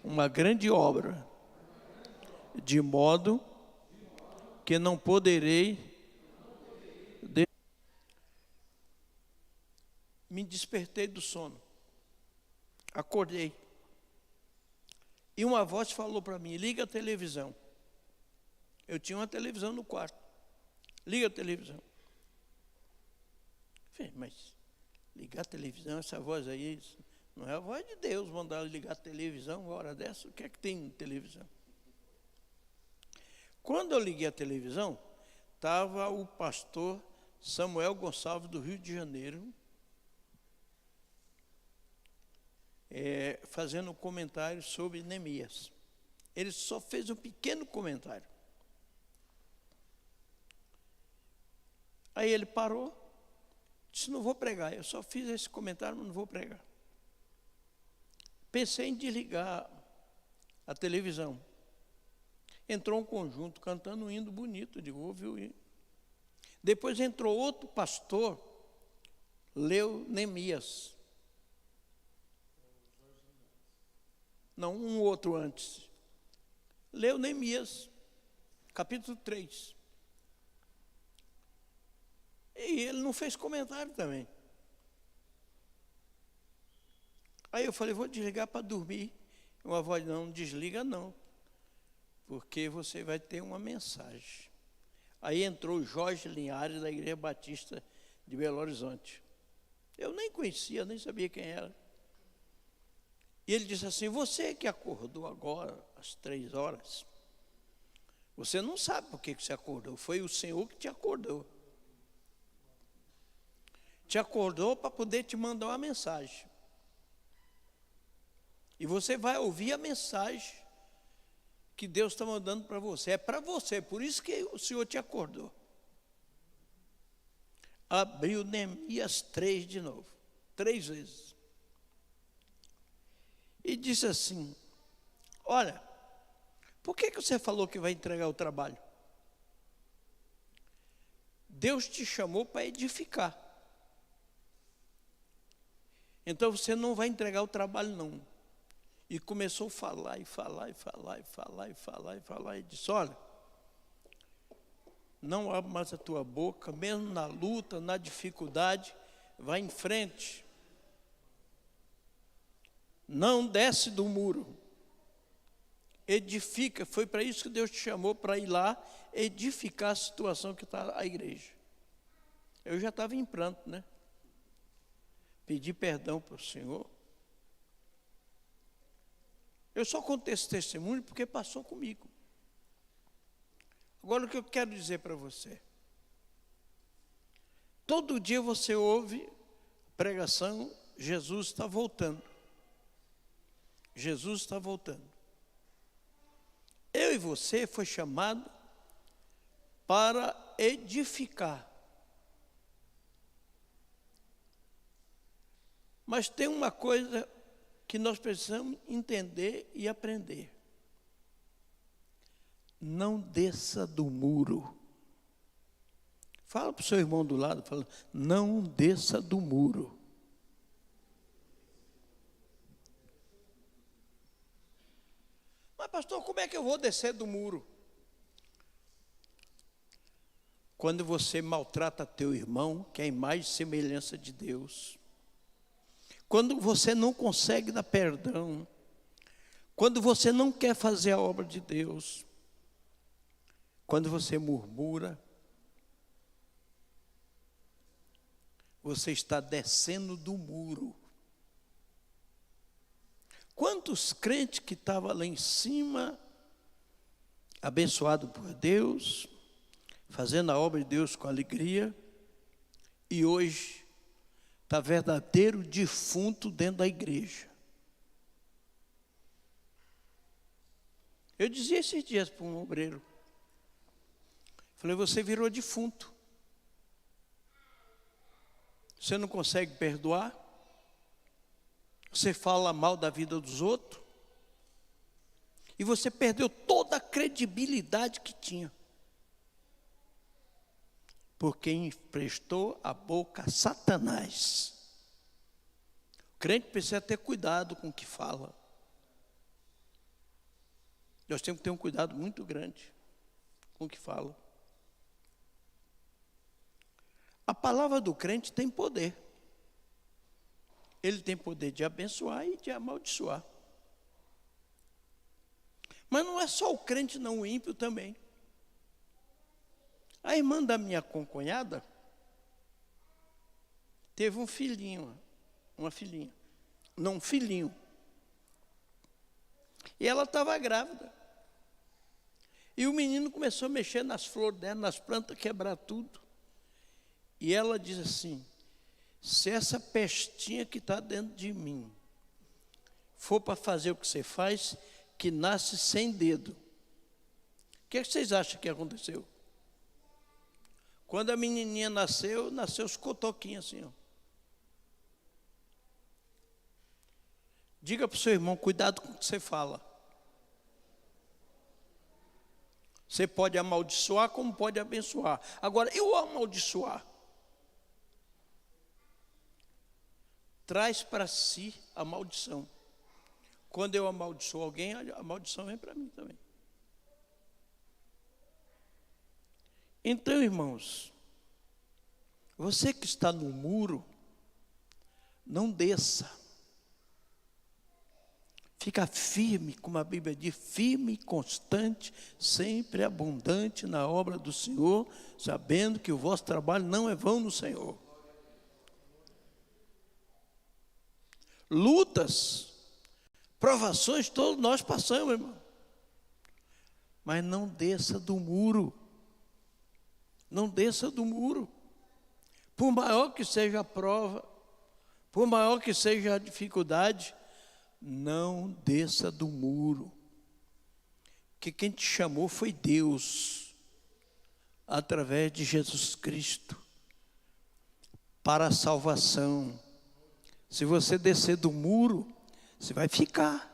uma grande obra, de modo que não poderei descer. Me despertei do sono, acordei, e uma voz falou para mim: liga a televisão. Eu tinha uma televisão no quarto. Liga a televisão. Falei, mas ligar a televisão, essa voz aí, não é a voz de Deus mandar ligar a televisão uma hora dessa? O que é que tem na televisão? Quando eu liguei a televisão, estava o pastor Samuel Gonçalves, do Rio de Janeiro, fazendo um comentário sobre Neemias. Ele só fez um pequeno comentário. Aí ele parou, disse: não vou pregar, eu só fiz esse comentário, mas não vou pregar. Pensei em desligar a televisão. Entrou um conjunto cantando um hino bonito, digo, ouvi o hino. Depois entrou outro pastor, leu Neemias. Não, um outro antes. Leu Neemias, capítulo 3. E ele não fez comentário também. Aí eu falei: vou desligar para dormir. Uma voz: não desliga não, porque você vai ter uma mensagem. Aí entrou o Jorge Linhares, da Igreja Batista de Belo Horizonte. Eu nem conhecia, nem sabia quem era. E ele disse assim: você que acordou agora, às 3 horas, você não sabe por que você acordou, foi o Senhor que te acordou. Te acordou para poder te mandar uma mensagem. E você vai ouvir a mensagem que Deus está mandando para você. É para você, por isso que o Senhor te acordou. abriu Neemias 3 de novo, 3 vezes. E disse assim: olha, por que você falou que vai entregar o trabalho? Deus te chamou para edificar. Então você não vai entregar o trabalho, não. E começou a falar, e falar, e falar, e falar, e falar, e falar. E disse: olha, não abre mais a tua boca, mesmo na luta, na dificuldade, vai em frente. Não desce do muro. Edifica. Foi para isso que Deus te chamou, para ir lá edificar a situação que está a igreja. Eu já estava em pranto, né? Pedi perdão para o Senhor. Eu só conto esse testemunho porque passou comigo. Agora o que eu quero dizer para você. Todo dia você ouve pregação, Jesus está voltando. Jesus está voltando. Eu e você foi chamado para edificar. Mas tem uma coisa que nós precisamos entender e aprender. Não desça do muro. Fala para o seu irmão do lado, fala: não desça do muro. Mas pastor, como é que eu vou descer do muro? Quando você maltrata teu irmão, que é a imagem e semelhança de Deus. Quando você não consegue dar perdão. Quando você não quer fazer a obra de Deus. Quando você murmura. Você está descendo do muro. Quantos crentes que estavam lá em cima, abençoado por Deus, fazendo a obra de Deus com alegria, e hoje está verdadeiro defunto dentro da igreja. Eu dizia esses dias para um obreiro, falei: você virou defunto. Você não consegue perdoar? Você fala mal da vida dos outros? E você perdeu toda a credibilidade que tinha. Porque emprestou a boca a Satanás. O crente precisa ter cuidado com o que fala. Nós temos que ter um cuidado muito grande com o que fala. A palavra do crente tem poder. Ele tem poder de abençoar e de amaldiçoar. Mas não é só o crente, não, o ímpio também. A irmã da minha concunhada teve um filhinho, uma filhinha, não, um filhinho. E ela estava grávida. E o menino começou a mexer nas flores dela, nas plantas, quebrar tudo. E ela diz assim: se essa pestinha que está dentro de mim for para fazer o que você faz, que nasce sem dedo. O que vocês acham que aconteceu? Quando a menininha nasceu os cotoquinhos assim, ó. Diga para o seu irmão: cuidado com o que você fala. Você pode amaldiçoar como pode abençoar. Agora, eu amaldiçoar traz para si a maldição. Quando eu amaldiçoo alguém, a maldição vem para mim também. Então, irmãos, você que está no muro, não desça. Fica firme, como a Bíblia diz, firme e constante, sempre abundante na obra do Senhor, sabendo que o vosso trabalho não é vão no Senhor. Lutas, provações, todos nós passamos, irmão. Mas não desça do muro. Não desça do muro. Por maior que seja a prova, por maior que seja a dificuldade, não desça do muro. Porque quem te chamou foi Deus, através de Jesus Cristo. para a salvação. Se você descer do muro, você vai ficar.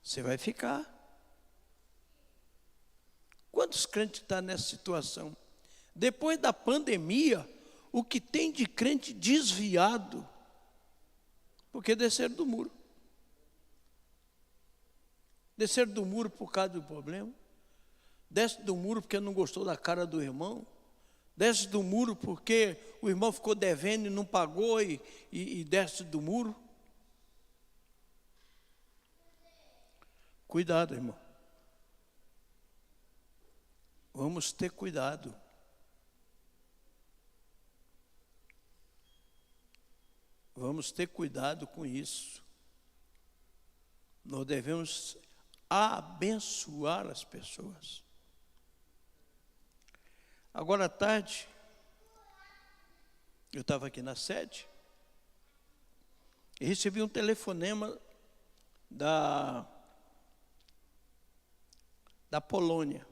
Você vai ficar. Quantos crentes estão nessa situação? Depois da pandemia, o que tem de crente desviado, porque desceram do muro. Desceram do muro por causa do problema. Desce do muro porque não gostou da cara do irmão. Desce do muro porque o irmão ficou devendo e não pagou e desce do muro. Cuidado, irmão. Vamos ter cuidado. Vamos ter cuidado com isso. Nós devemos abençoar as pessoas. Agora à tarde, eu estava aqui na sede e recebi um telefonema da Polônia.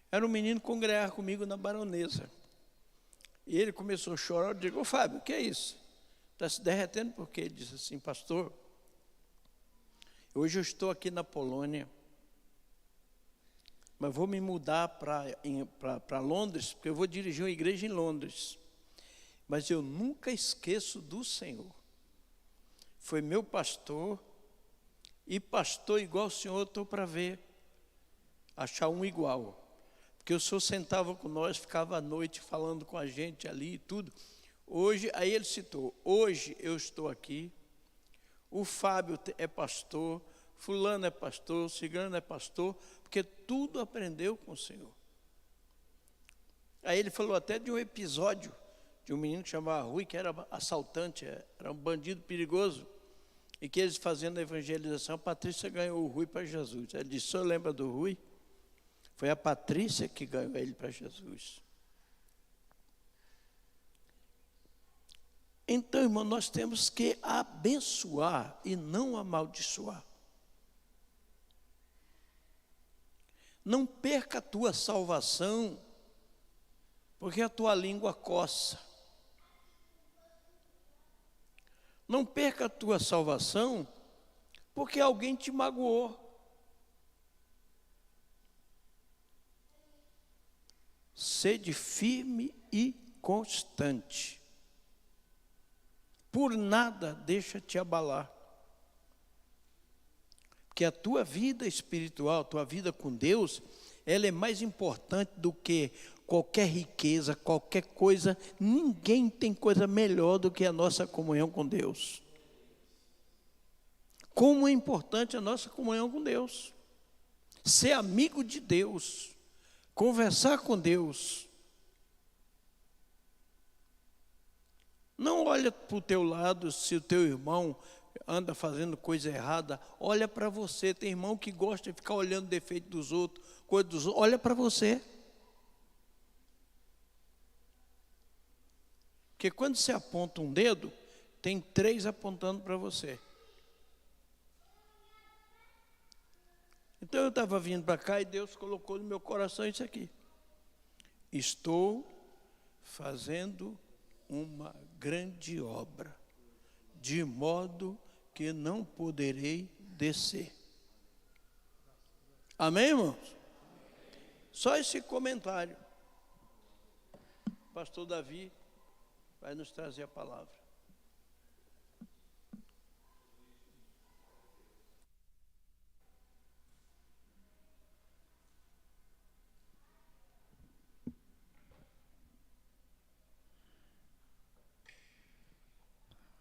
Era um menino congregar comigo na Baronesa. E ele começou a chorar. Eu digo: ô Fábio, o que é isso? Está se derretendo por quê? Ele disse assim: pastor, hoje eu estou aqui na Polônia, mas vou me mudar para Londres, porque eu vou dirigir uma igreja em Londres. Mas eu nunca esqueço do Senhor. Foi meu pastor, e pastor igual o Senhor, eu estou para ver, achar um igual. Porque o Senhor sentava com nós, ficava à noite falando com a gente ali e tudo. Hoje, aí ele citou: hoje eu estou aqui, o Fábio é pastor, fulano é pastor, cigano é pastor, porque tudo aprendeu com o Senhor. Aí ele falou até de um episódio de um menino que chamava Rui, que era assaltante, era um bandido perigoso, e que eles fazendo a evangelização, a Patrícia ganhou o Rui para Jesus. Ele disse: o senhor lembra do Rui? Foi a Patrícia que ganhou ele para Jesus. Então, irmão, nós temos que abençoar e não amaldiçoar. Não perca a tua salvação, porque a tua língua coça. Não perca a tua salvação, porque alguém te magoou. Sede firme e constante. Por nada deixa te abalar. Porque a tua vida espiritual, a tua vida com Deus, ela é mais importante do que qualquer riqueza, qualquer coisa. Ninguém tem coisa melhor do que a nossa comunhão com Deus. Como é importante a nossa comunhão com Deus. Ser amigo de Deus. Conversar com Deus. Não olha para o teu lado se o teu irmão anda fazendo coisa errada. Olha para você. Tem irmão que gosta de ficar olhando o defeito dos outros, coisa dos outros. Olha para você. Porque quando você aponta um dedo, tem 3 apontando para você. Então eu estava vindo para cá e Deus colocou no meu coração isso aqui. Estou fazendo uma grande obra, de modo que não poderei descer. Amém, irmãos? Só esse comentário. Pastor Davi vai nos trazer a palavra.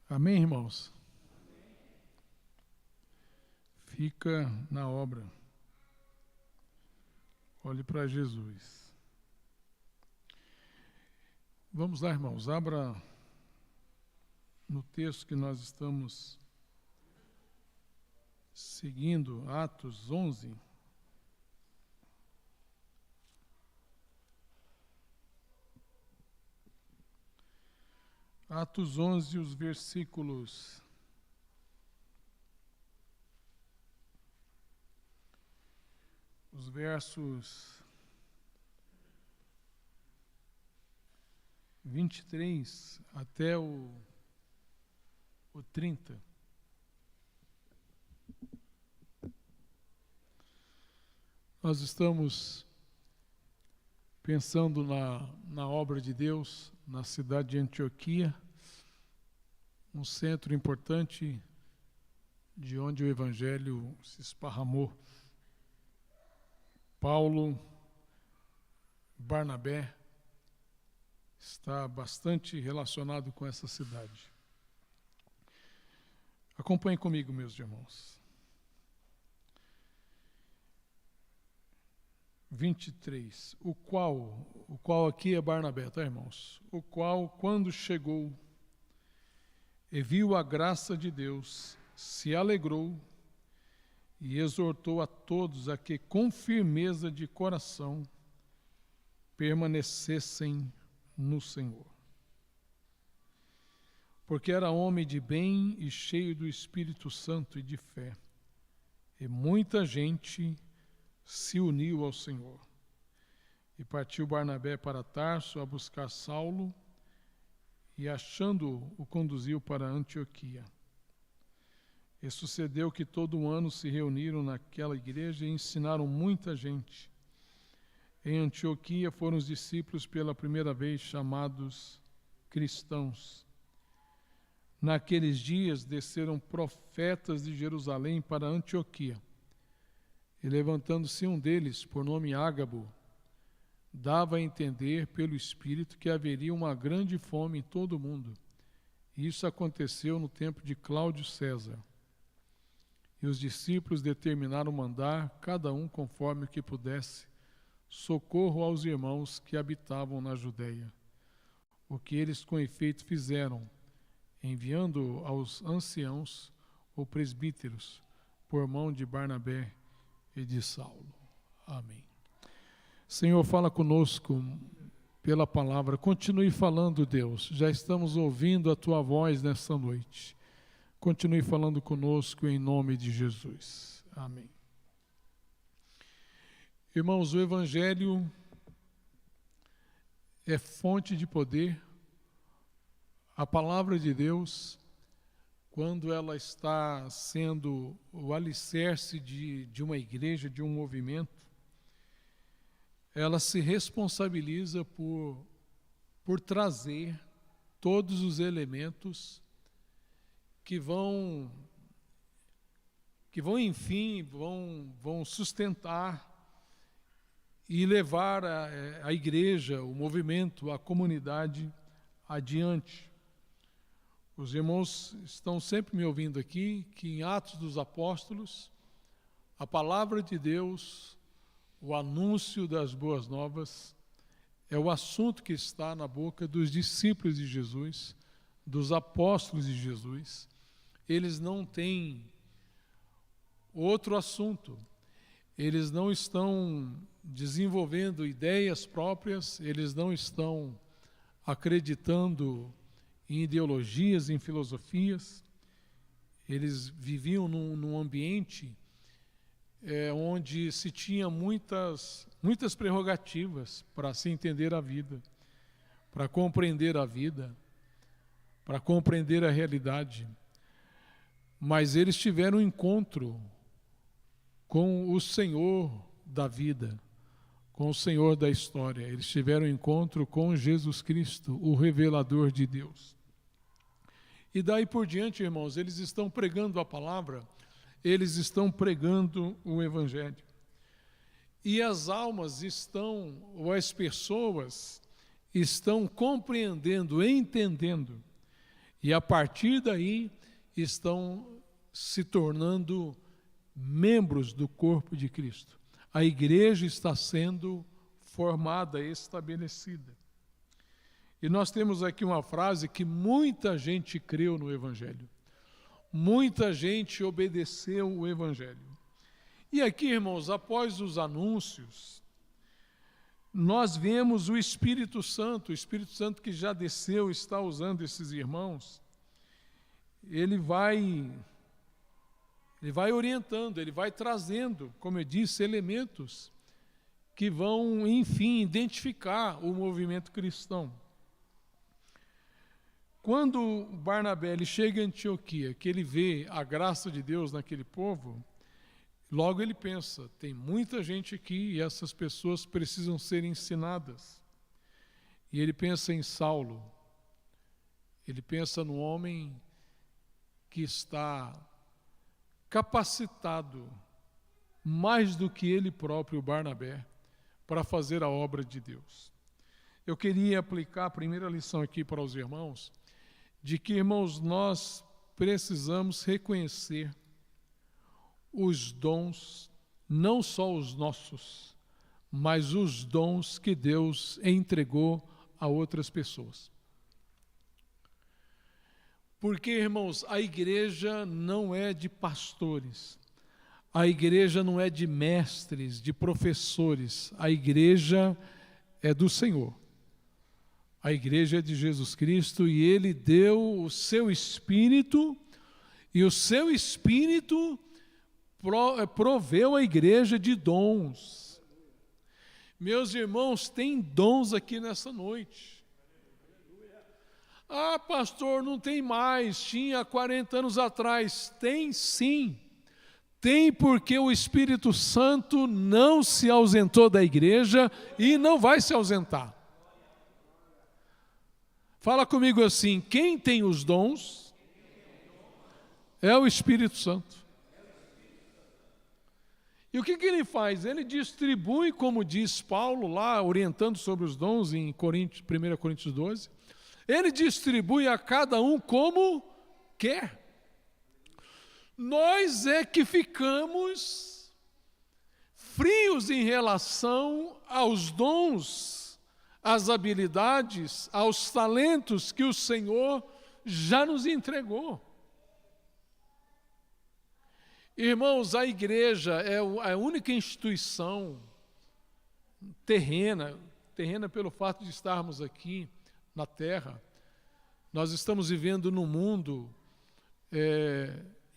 Amém, irmãos? Fica na obra. Olhe para Jesus. Vamos lá, irmãos. Abra no texto que nós estamos seguindo, Atos 11. Atos 11, os versos 1 23 até o 30. Nós estamos pensando na obra de Deus na cidade de Antioquia, um centro importante de onde o Evangelho se esparramou. Paulo, Barnabé, está bastante relacionado com essa cidade. Acompanhem comigo, meus irmãos. 23. O qual aqui é Barnabé, tá, irmãos? O qual, quando chegou e viu a graça de Deus, se alegrou e exortou a todos a que, com firmeza de coração, permanecessem no Senhor. Porque era homem de bem e cheio do Espírito Santo e de fé, e muita gente se uniu ao Senhor. E partiu Barnabé para Tarso a buscar Saulo, e achando-o, o conduziu para Antioquia. E sucedeu que todo ano se reuniram naquela igreja e ensinaram muita gente. Em Antioquia foram os discípulos pela primeira vez chamados cristãos. Naqueles dias desceram profetas de Jerusalém para Antioquia. E levantando-se um deles, por nome Ágabo, dava a entender pelo Espírito que haveria uma grande fome em todo o mundo. E isso aconteceu no tempo de Cláudio César. E os discípulos determinaram mandar, cada um conforme o que pudesse, socorro aos irmãos que habitavam na Judéia. O que eles com efeito fizeram, enviando aos anciãos ou presbíteros, por mão de Barnabé e de Saulo. Amém. Senhor, fala conosco pela palavra. Continue falando, Deus. Já estamos ouvindo a Tua voz nesta noite. Continue falando conosco em nome de Jesus. Amém. Irmãos, o Evangelho é fonte de poder. A palavra de Deus, quando ela está sendo o alicerce de uma igreja, de um movimento, ela se responsabiliza por trazer todos os elementos que vão enfim, vão sustentar e levar a igreja, o movimento, a comunidade adiante. Os irmãos estão sempre me ouvindo aqui, que em Atos dos Apóstolos, a palavra de Deus, o anúncio das boas novas, é o assunto que está na boca dos discípulos de Jesus, dos apóstolos de Jesus. Eles não têm outro assunto, eles não estão desenvolvendo ideias próprias, eles não estão acreditando em ideologias, em filosofias. Eles viviam num ambiente onde se tinha muitas prerrogativas para se entender a vida, para compreender a vida, para compreender a realidade. Mas eles tiveram um encontro com o Senhor da vida, com o Senhor da história. Eles tiveram um encontro com Jesus Cristo, o revelador de Deus. E daí por diante, irmãos, eles estão pregando a palavra, eles estão pregando o Evangelho. E as almas estão, ou as pessoas, estão compreendendo, entendendo. E a partir daí, estão se tornando membros do corpo de Cristo. A igreja está sendo formada, estabelecida. E nós temos aqui uma frase que muita gente creu no Evangelho. Muita gente obedeceu o Evangelho. E aqui, irmãos, após os anúncios, nós vemos o Espírito Santo que já desceu, está usando esses irmãos. Ele vai orientando, ele vai trazendo, como eu disse, elementos que vão, enfim, identificar o movimento cristão. quando Barnabé ele chega em Antioquia, que ele vê a graça de Deus naquele povo, logo ele pensa, tem muita gente aqui e essas pessoas precisam ser ensinadas. E ele pensa em Saulo, ele pensa no homem que está capacitado, mais do que ele próprio, Barnabé, para fazer a obra de Deus. Eu queria aplicar a primeira lição aqui para os irmãos, de que, irmãos, nós precisamos reconhecer os dons, não só os nossos, mas os dons que Deus entregou a outras pessoas. Porque, irmãos, a igreja não é de pastores, a igreja não é de mestres, de professores, a igreja é do Senhor. A igreja é de Jesus Cristo e Ele deu o seu Espírito, e o seu Espírito proveu a igreja de dons. Meus irmãos, tem dons aqui nessa noite. Ah, pastor, não tem mais, tinha 40 anos atrás. Tem sim. Tem, porque o Espírito Santo não se ausentou da igreja e não vai se ausentar. Fala comigo assim, quem tem os dons é o Espírito Santo. E o que ele faz? Ele distribui, como diz Paulo lá, orientando sobre os dons em 1 Coríntios 12, ele distribui a cada um como quer. Nós é que ficamos frios em relação aos dons, às habilidades, aos talentos que o Senhor já nos entregou. Irmãos, a igreja é a única instituição terrena pelo fato de estarmos aqui na terra. Nós estamos vivendo num mundo,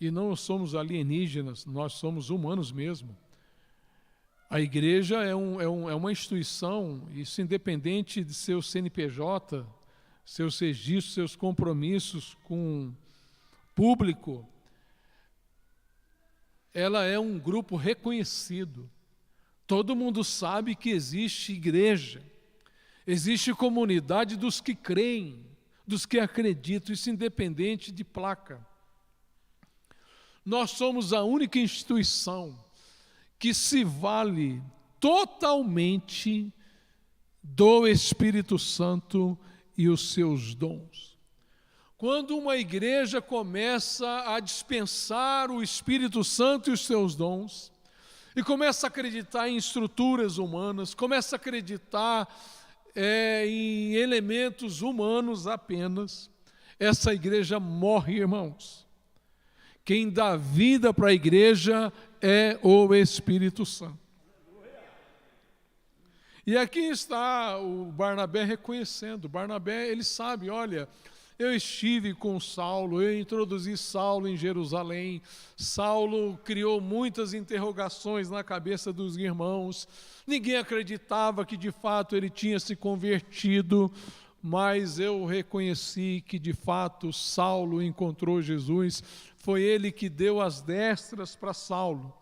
e não somos alienígenas, nós somos humanos mesmo. A igreja é uma instituição, isso independente de seu CNPJ, seus registros, seus compromissos com público, ela é um grupo reconhecido. Todo mundo sabe que existe igreja, existe comunidade dos que creem, dos que acreditam, isso independente de placa. Nós somos a única instituição que se vale totalmente do Espírito Santo e os seus dons. Quando uma igreja começa a dispensar o Espírito Santo e os seus dons, e começa a acreditar em estruturas humanas, começa a acreditar em elementos humanos apenas, essa igreja morre, irmãos. Quem dá vida para a igreja é o Espírito Santo. E aqui está o Barnabé reconhecendo. Barnabé, ele sabe, olha, eu estive com Saulo, eu introduzi Saulo em Jerusalém. Saulo criou muitas interrogações na cabeça dos irmãos. Ninguém acreditava que de fato ele tinha se convertido, mas eu reconheci que de fato Saulo encontrou Jesus. Foi ele que deu as destras para Saulo.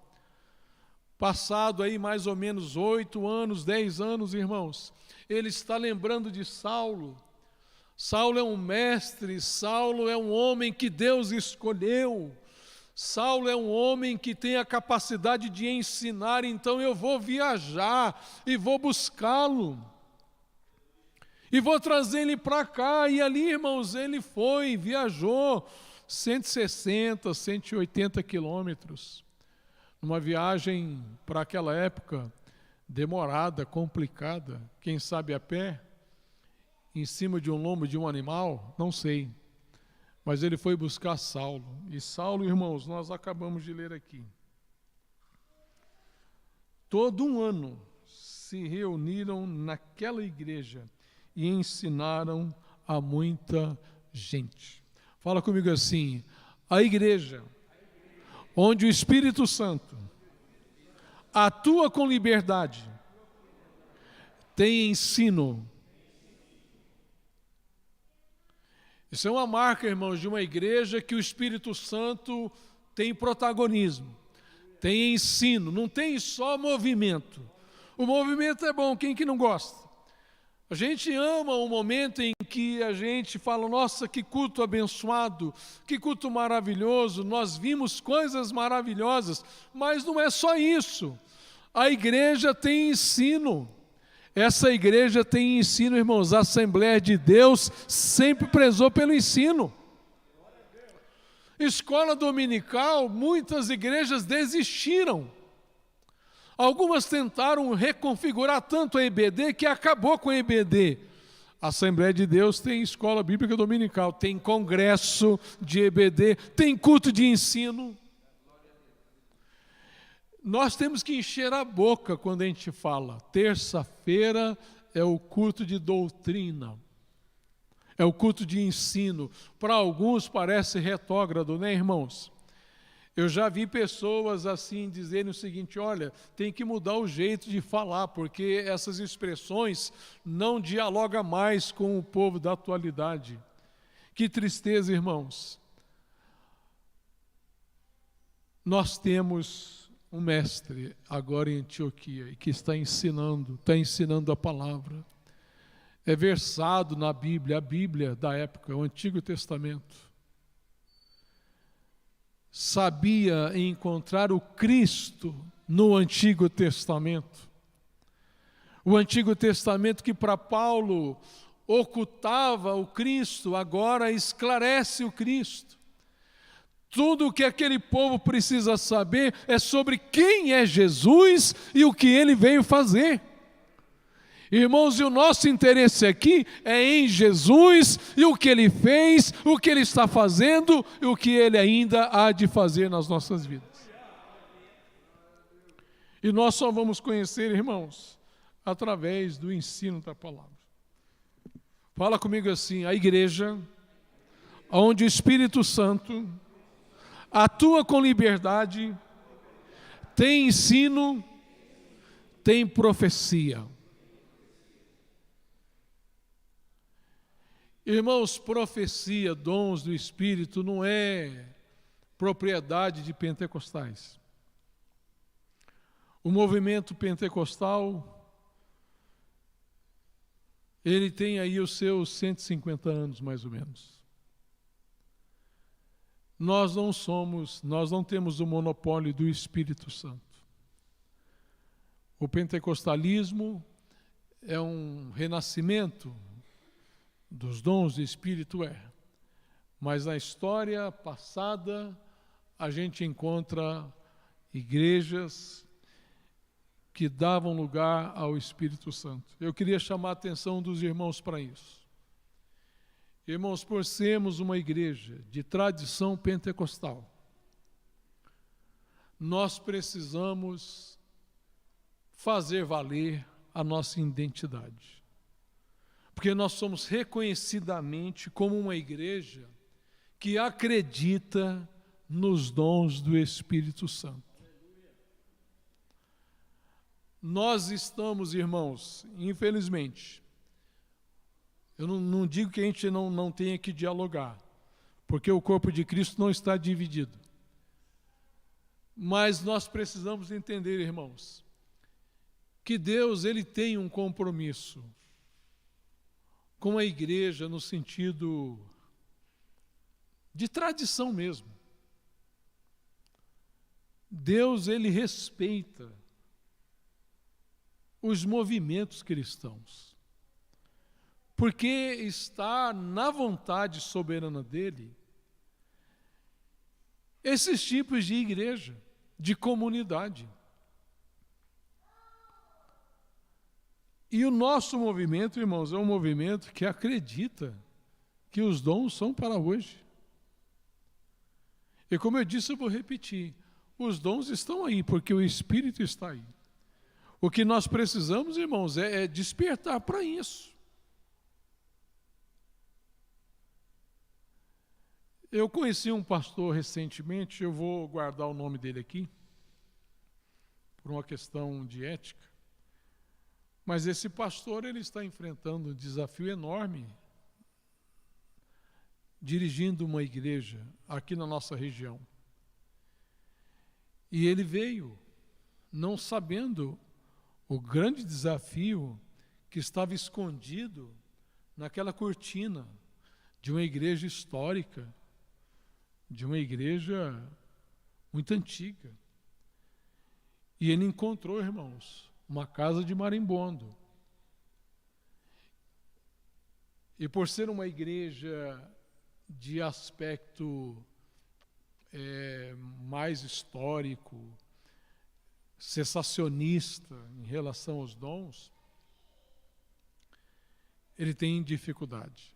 Passado aí mais ou menos 8 anos, 10 anos, irmãos, ele está lembrando de Saulo. Saulo é um mestre, Saulo é um homem que Deus escolheu. Saulo é um homem que tem a capacidade de ensinar, então eu vou viajar e vou buscá-lo. E vou trazer ele para cá. E ali, irmãos, ele viajou 160, 180 quilômetros. Numa viagem, para aquela época, demorada, complicada, quem sabe a pé, em cima de um lombo de um animal, não sei. Mas ele foi buscar Saulo. E Saulo, irmãos, nós acabamos de ler aqui. Todo um ano se reuniram naquela igreja e ensinaram a muita gente. Fala comigo assim, a igreja onde o Espírito Santo atua com liberdade, tem ensino. Isso é uma marca, irmãos, de uma igreja que o Espírito Santo tem protagonismo, tem ensino, não tem só movimento. O movimento é bom, quem que não gosta? A gente ama o momento em que a gente fala, nossa, que culto abençoado, que culto maravilhoso, nós vimos coisas maravilhosas, mas não é só isso. A igreja tem ensino. Essa igreja tem ensino, irmãos. A Assembleia de Deus sempre prezou pelo ensino. Escola dominical, muitas igrejas desistiram. Algumas tentaram reconfigurar tanto a EBD que acabou com a EBD. A Assembleia de Deus tem escola bíblica dominical, tem congresso de EBD, tem culto de ensino. Nós temos que encher a boca quando a gente fala. Terça-feira é o culto de doutrina, é o culto de ensino. Para alguns parece retrógrado, né, irmãos? Eu já vi pessoas assim dizerem o seguinte, olha, tem que mudar o jeito de falar, porque essas expressões não dialogam mais com o povo da atualidade. Que tristeza, irmãos. Nós temos um mestre agora em Antioquia, que está ensinando a palavra. É versado na Bíblia, a Bíblia da época, o Antigo Testamento. Sabia encontrar o Cristo no Antigo Testamento. O Antigo Testamento que para Paulo ocultava o Cristo, agora esclarece o Cristo. Tudo o que aquele povo precisa saber é sobre quem é Jesus e o que ele veio fazer. Irmãos, e o nosso interesse aqui é em Jesus e o que ele fez, o que ele está fazendo e o que ele ainda há de fazer nas nossas vidas. E nós só vamos conhecer, irmãos, através do ensino da palavra. Fala comigo assim, a igreja, onde o Espírito Santo atua com liberdade, tem ensino, tem profecia. Irmãos, profecia, dons do Espírito, não é propriedade de pentecostais. O movimento pentecostal, ele tem aí os seus 150 anos, mais ou menos. Nós não temos o monopólio do Espírito Santo. O pentecostalismo é um renascimento dos dons do Espírito, mas na história passada a gente encontra igrejas que davam lugar ao Espírito Santo. Eu queria chamar a atenção dos irmãos para isso. Irmãos, por sermos uma igreja de tradição pentecostal, nós precisamos fazer valer a nossa identidade. Porque nós somos reconhecidamente como uma igreja que acredita nos dons do Espírito Santo. Nós estamos, irmãos, infelizmente, eu não digo que a gente não tenha que dialogar, porque o corpo de Cristo não está dividido. Mas nós precisamos entender, irmãos, que Deus ele tem um compromisso com a igreja no sentido de tradição mesmo. Deus ele respeita os movimentos cristãos, porque está na vontade soberana dele esses tipos de igreja, de comunidade. E o nosso movimento, irmãos, é um movimento que acredita que os dons são para hoje. E como eu disse, eu vou repetir, os dons estão aí, porque o Espírito está aí. O que nós precisamos, irmãos, é despertar para isso. Eu conheci um pastor recentemente, eu vou guardar o nome dele aqui, por uma questão de ética, mas esse pastor ele está enfrentando um desafio enorme dirigindo uma igreja aqui na nossa região. E ele veio, não sabendo o grande desafio que estava escondido naquela cortina de uma igreja histórica, de uma igreja muito antiga. E ele encontrou, irmãos, uma casa de marimbondo. E por ser uma igreja de aspecto mais histórico, cessacionista em relação aos dons, ele tem dificuldade.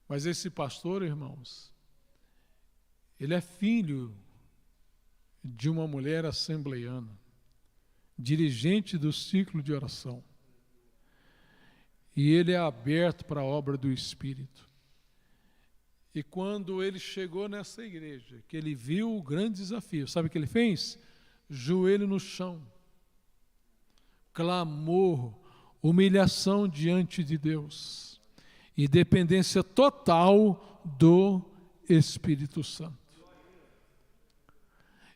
Mas esse pastor, irmãos, ele é filho de uma mulher assembleiana, dirigente do ciclo de oração. E ele é aberto para a obra do Espírito. E quando ele chegou nessa igreja, que ele viu o grande desafio, sabe o que ele fez? Joelho no chão, clamor, humilhação diante de Deus e dependência total do Espírito Santo.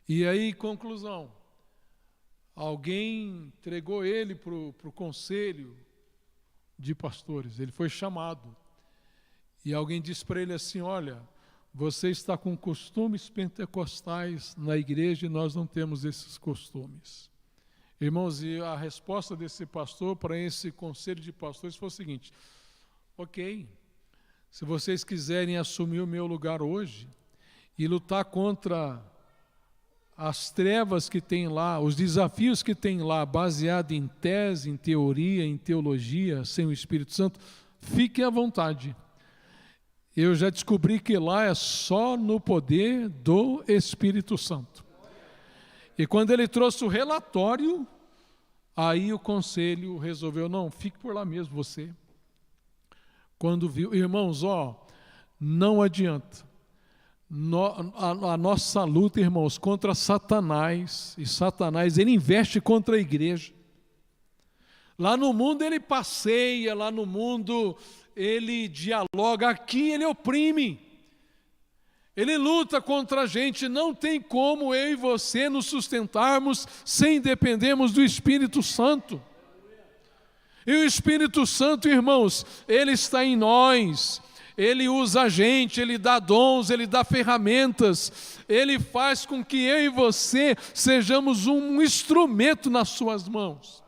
E aí, conclusão, alguém entregou ele para o conselho de pastores, ele foi chamado. E alguém disse para ele assim: olha, você está com costumes pentecostais na igreja e nós não temos esses costumes. Irmãos, e a resposta desse pastor para esse conselho de pastores foi o seguinte: ok, se vocês quiserem assumir o meu lugar hoje e lutar contra as trevas que tem lá, os desafios que tem lá, baseado em tese, em teoria, em teologia, sem o Espírito Santo, fiquem à vontade. Eu já descobri que lá é só no poder do Espírito Santo. E quando ele trouxe o relatório, aí o conselho resolveu: não, fique por lá mesmo você. Quando viu, irmãos, não adianta. A nossa luta, irmãos, contra Satanás, e Satanás, ele investe contra a igreja. Lá no mundo ele passeia, lá no mundo ele dialoga, aqui ele oprime. Ele luta contra a gente. Não tem como eu e você nos sustentarmos sem dependermos do Espírito Santo. E o Espírito Santo, irmãos, ele está em nós. Ele usa a gente, ele dá dons, ele dá ferramentas. Ele faz com que eu e você sejamos um instrumento nas suas mãos.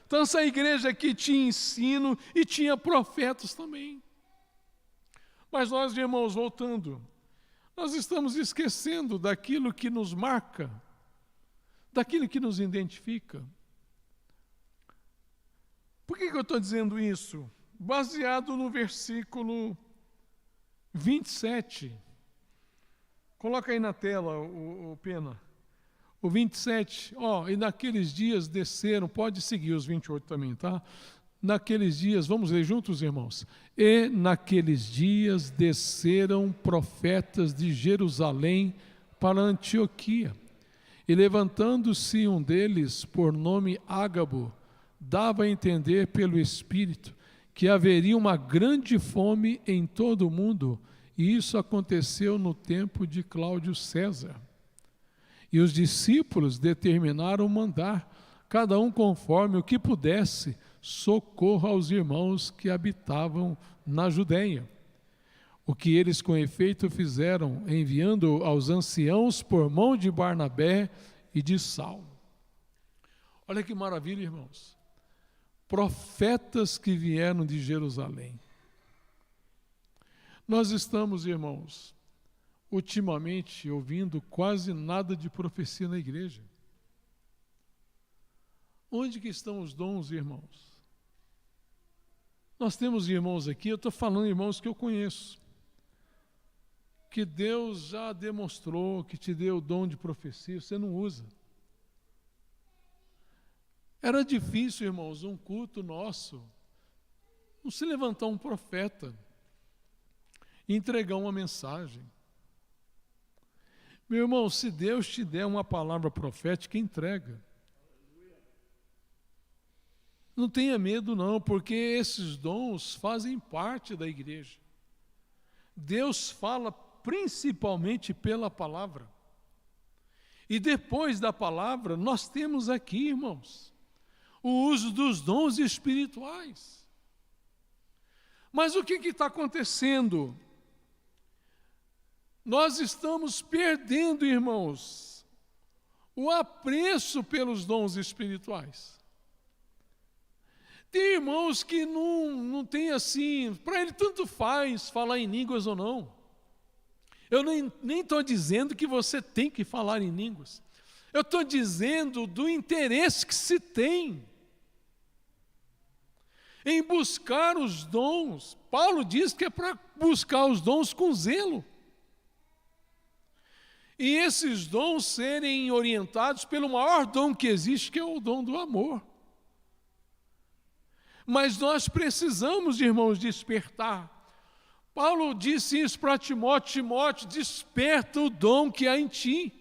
Então essa igreja aqui tinha ensino e tinha profetas também. Mas nós, irmãos, voltando, nós estamos esquecendo daquilo que nos marca, daquilo que nos identifica. Por que eu estou dizendo isso? Baseado no versículo 27. Coloca aí na tela, o Pena. O 27, e naqueles dias desceram, pode seguir os 28 também, tá? Naqueles dias, vamos ler juntos, irmãos? E naqueles dias desceram profetas de Jerusalém para Antioquia. E levantando-se um deles, por nome Ágabo, dava a entender pelo Espírito que haveria uma grande fome em todo o mundo, e isso aconteceu no tempo de Cláudio César. E os discípulos determinaram mandar, cada um conforme o que pudesse, socorro aos irmãos que habitavam na Judéia. O que eles com efeito fizeram, enviando aos anciãos por mão de Barnabé e de Saulo. Olha que maravilha, irmãos. Profetas que vieram de Jerusalém. Nós estamos, irmãos, ultimamente ouvindo quase nada de profecia na igreja. Onde que estão os dons, irmãos? Nós temos irmãos aqui, eu estou falando irmãos que eu conheço, que Deus já demonstrou que te deu o dom de profecia, você não usa. Era difícil, irmãos, um culto nosso, não se levantar um profeta e entregar uma mensagem. Meu irmão, se Deus te der uma palavra profética, entrega. Não tenha medo não, porque esses dons fazem parte da igreja. Deus fala principalmente pela palavra. E depois da palavra, nós temos aqui, irmãos, o uso dos dons espirituais. Mas o que está acontecendo? Nós estamos perdendo, irmãos, o apreço pelos dons espirituais. Tem irmãos que não tem assim, para ele tanto faz falar em línguas ou não. Eu nem estou dizendo que você tem que falar em línguas. Eu estou dizendo do interesse que se tem em buscar os dons. Paulo diz que é para buscar os dons com zelo. E esses dons serem orientados pelo maior dom que existe, que é o dom do amor. Mas nós precisamos, irmãos, despertar. Paulo disse isso para Timóteo: Timóteo, desperta o dom que há em ti.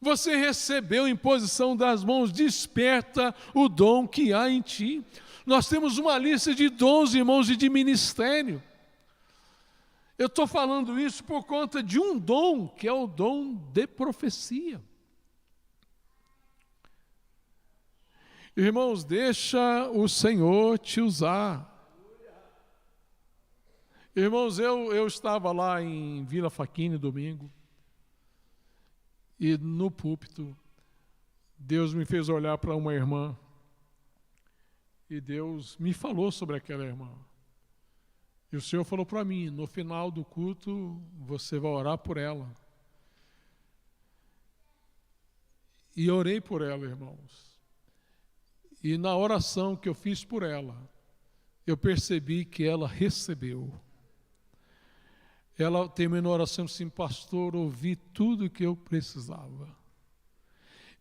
Você recebeu imposição das mãos, desperta o dom que há em ti. Nós temos uma lista de dons, irmãos, e de ministério. Eu estou falando isso por conta de um dom, que é o dom de profecia. Irmãos, deixa o Senhor te usar. Irmãos, eu estava lá em Vila Faquini domingo, e no púlpito, Deus me fez olhar para uma irmã, e Deus me falou sobre aquela irmã. E o Senhor falou para mim: no final do culto, você vai orar por ela. E orei por ela, irmãos. E na oração que eu fiz por ela, eu percebi que ela recebeu. Ela terminou a oração assim: pastor, ouvi tudo o que eu precisava.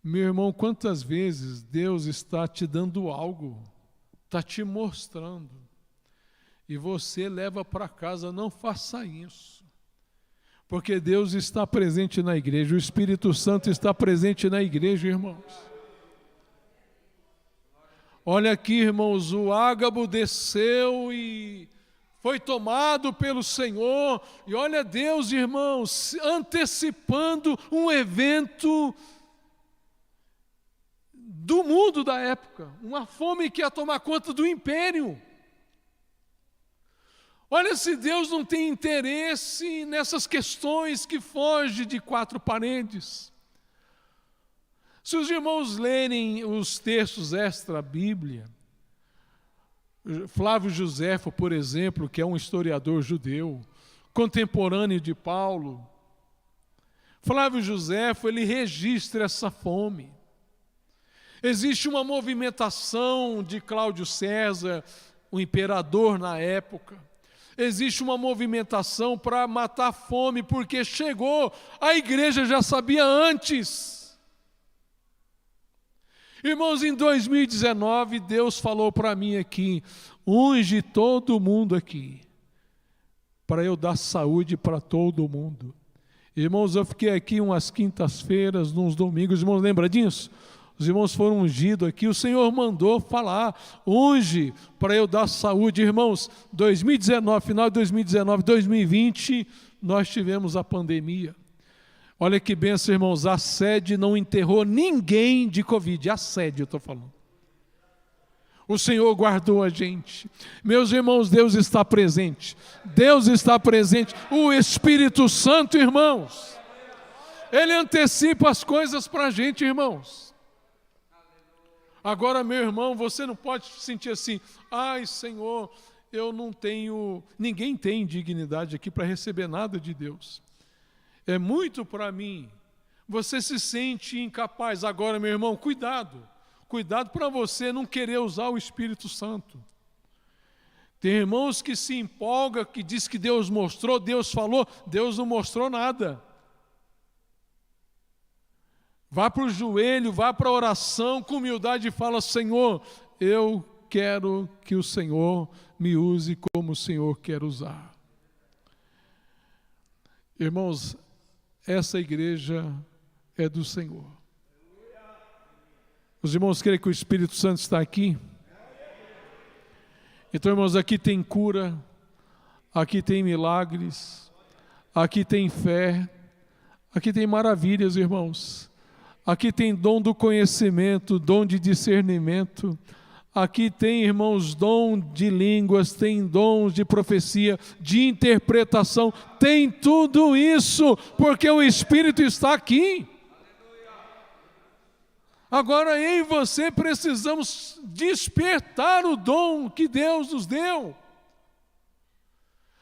Meu irmão, quantas vezes Deus está te dando algo, está te mostrando, e você leva para casa? Não faça isso, porque Deus está presente na igreja, o Espírito Santo está presente na igreja, irmãos. Olha aqui, irmãos, o Ágabo desceu e foi tomado pelo Senhor, e olha Deus, irmãos, antecipando um evento do mundo da época, uma fome que ia tomar conta do império. Olha, se Deus não tem interesse nessas questões que fogem de quatro paredes. Se os irmãos lerem os textos extra-Bíblia, Flávio Joséfo, por exemplo, que é um historiador judeu, contemporâneo de Paulo, Flávio Joséfo, ele registra essa fome. Existe uma movimentação de Cláudio César, o imperador na época. Existe uma movimentação para matar a fome, porque chegou, a igreja já sabia antes. Irmãos, em 2019, Deus falou para mim aqui: unge todo mundo aqui, para eu dar saúde para todo mundo. Irmãos, eu fiquei aqui umas quintas-feiras, uns domingos, irmãos, lembra disso? Os irmãos foram ungidos aqui, o Senhor mandou falar: unge para eu dar saúde. Irmãos, 2019, final de 2019, 2020, nós tivemos a pandemia. Olha que bênção, irmãos, a sede não enterrou ninguém de Covid, a sede eu estou falando. O Senhor guardou a gente. Meus irmãos, Deus está presente. Deus está presente. O Espírito Santo, irmãos, Ele antecipa as coisas para a gente, irmãos. Agora, meu irmão, você não pode sentir assim: ai, Senhor, eu não tenho... Ninguém tem dignidade aqui para receber nada de Deus. É muito para mim. Você se sente incapaz. Agora, meu irmão, cuidado. Cuidado para você não querer usar o Espírito Santo. Tem irmãos que se empolgam, que diz que Deus mostrou, Deus falou. Deus não mostrou nada. Vá para o joelho, vá para a oração com humildade e fala: Senhor, eu quero que o Senhor me use como o Senhor quer usar. Irmãos, essa igreja é do Senhor. Os irmãos creem que o Espírito Santo está aqui? Então, irmãos, aqui tem cura, aqui tem milagres, aqui tem fé, aqui tem maravilhas, irmãos. Aqui tem dom do conhecimento, dom de discernimento. Aqui tem, irmãos, dom de línguas, tem dons de profecia, de interpretação. Tem tudo isso, porque o Espírito está aqui. Agora, eu e você precisamos despertar o dom que Deus nos deu.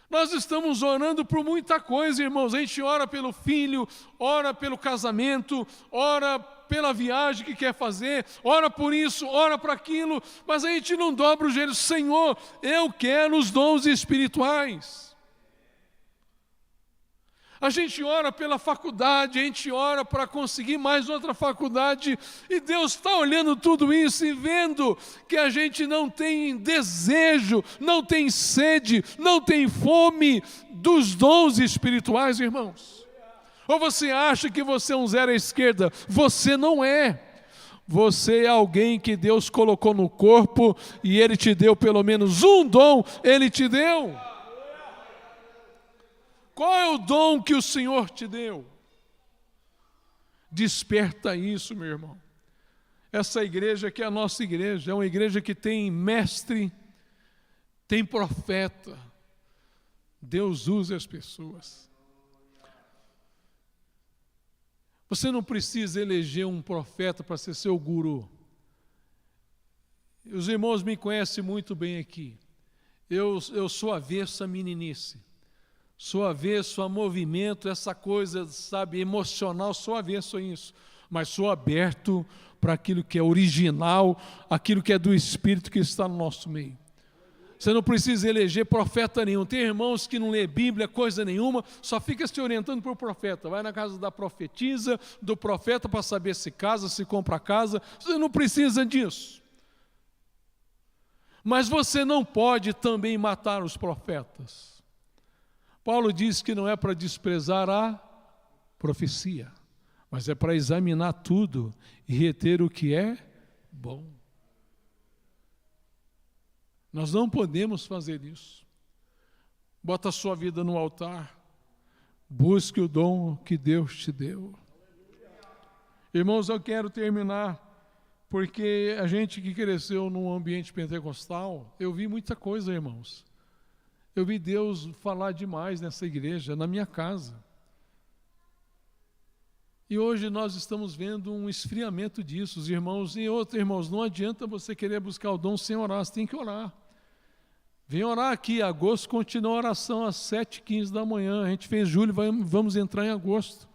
Nós estamos orando por muita coisa, irmãos. A gente ora pelo filho, ora pelo casamento, ora pela viagem que quer fazer, ora por isso, ora por aquilo, mas a gente não dobra o joelho. Senhor, eu quero os dons espirituais. A gente ora pela faculdade, a gente ora para conseguir mais outra faculdade, e Deus está olhando tudo isso e vendo que a gente não tem desejo, não tem sede, não tem fome dos dons espirituais, irmãos. Ou você acha que você é um zero à esquerda? Você não é. Você é alguém que Deus colocou no corpo e Ele te deu pelo menos um dom, Ele te deu. Qual é o dom que o Senhor te deu? Desperta isso, meu irmão. Essa igreja que é a nossa igreja, é uma igreja que tem mestre, tem profeta. Deus usa as pessoas. Você não precisa eleger um profeta para ser seu guru. Os irmãos me conhecem muito bem aqui. Eu sou avesso à meninice. Sou avesso a movimento, essa coisa, sabe, emocional, sou avesso a isso. Mas sou aberto para aquilo que é original, aquilo que é do Espírito que está no nosso meio. Você não precisa eleger profeta nenhum. Tem irmãos que não lê Bíblia, coisa nenhuma, só fica se orientando por profeta. Vai na casa da profetisa, do profeta para saber se casa, se compra casa. Você não precisa disso. Mas você não pode também matar os profetas. Paulo diz que não é para desprezar a profecia, mas é para examinar tudo e reter o que é bom. Nós não podemos fazer isso. Bota a sua vida no altar, busque o dom que Deus te deu. Irmãos, eu quero terminar, porque a gente que cresceu num ambiente pentecostal, eu vi muita coisa, irmãos. Eu vi Deus falar demais nessa igreja, na minha casa. E hoje nós estamos vendo um esfriamento disso, os irmãos. E outros irmãos, não adianta você querer buscar o dom sem orar, você tem que orar. Vem orar aqui, em agosto continua a oração às 7h15 da manhã. A gente fez julho, vamos entrar em agosto.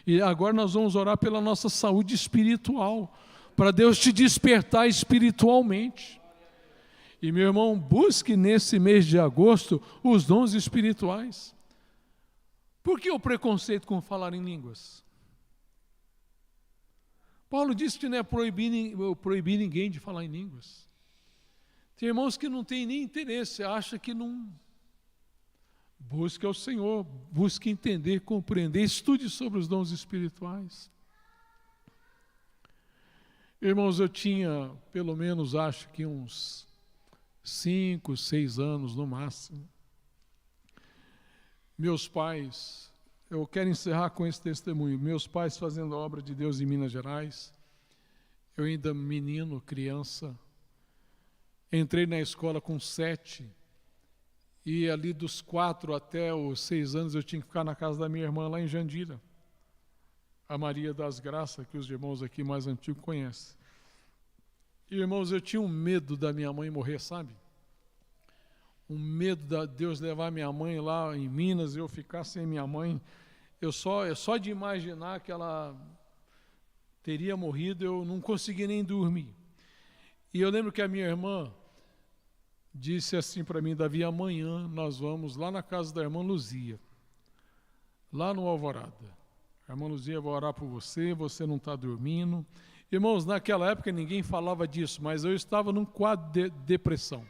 E agora nós vamos orar pela nossa saúde espiritual, para Deus te despertar espiritualmente. E, meu irmão, busque nesse mês de agosto os dons espirituais. Por que o preconceito com falar em línguas? Paulo disse que não é proibir ninguém de falar em línguas. Tem irmãos que não têm nem interesse, acham que não. Busque ao Senhor, busque entender, compreender, estude sobre os dons espirituais. Irmãos, eu tinha, pelo menos, acho que uns 5, 6 anos no máximo. Meus pais, eu quero encerrar com esse testemunho. Meus pais fazendo a obra de Deus em Minas Gerais. Eu ainda menino, criança. Entrei na escola com 7. E ali dos 4 até os 6 anos eu tinha que ficar na casa da minha irmã lá em Jandira. A Maria das Graças, que os irmãos aqui mais antigos conhecem. E, irmãos, eu tinha um medo da minha mãe morrer, sabe? Um medo de Deus levar minha mãe lá em Minas e eu ficar sem minha mãe. Só de imaginar que ela teria morrido, eu não conseguia nem dormir. E eu lembro que a minha irmã disse assim para mim: Davi, amanhã nós vamos lá na casa da irmã Luzia, lá no Alvorada. A irmã Luzia vai orar por você, você não está dormindo. Irmãos, naquela época ninguém falava disso, mas eu estava num quadro de depressão.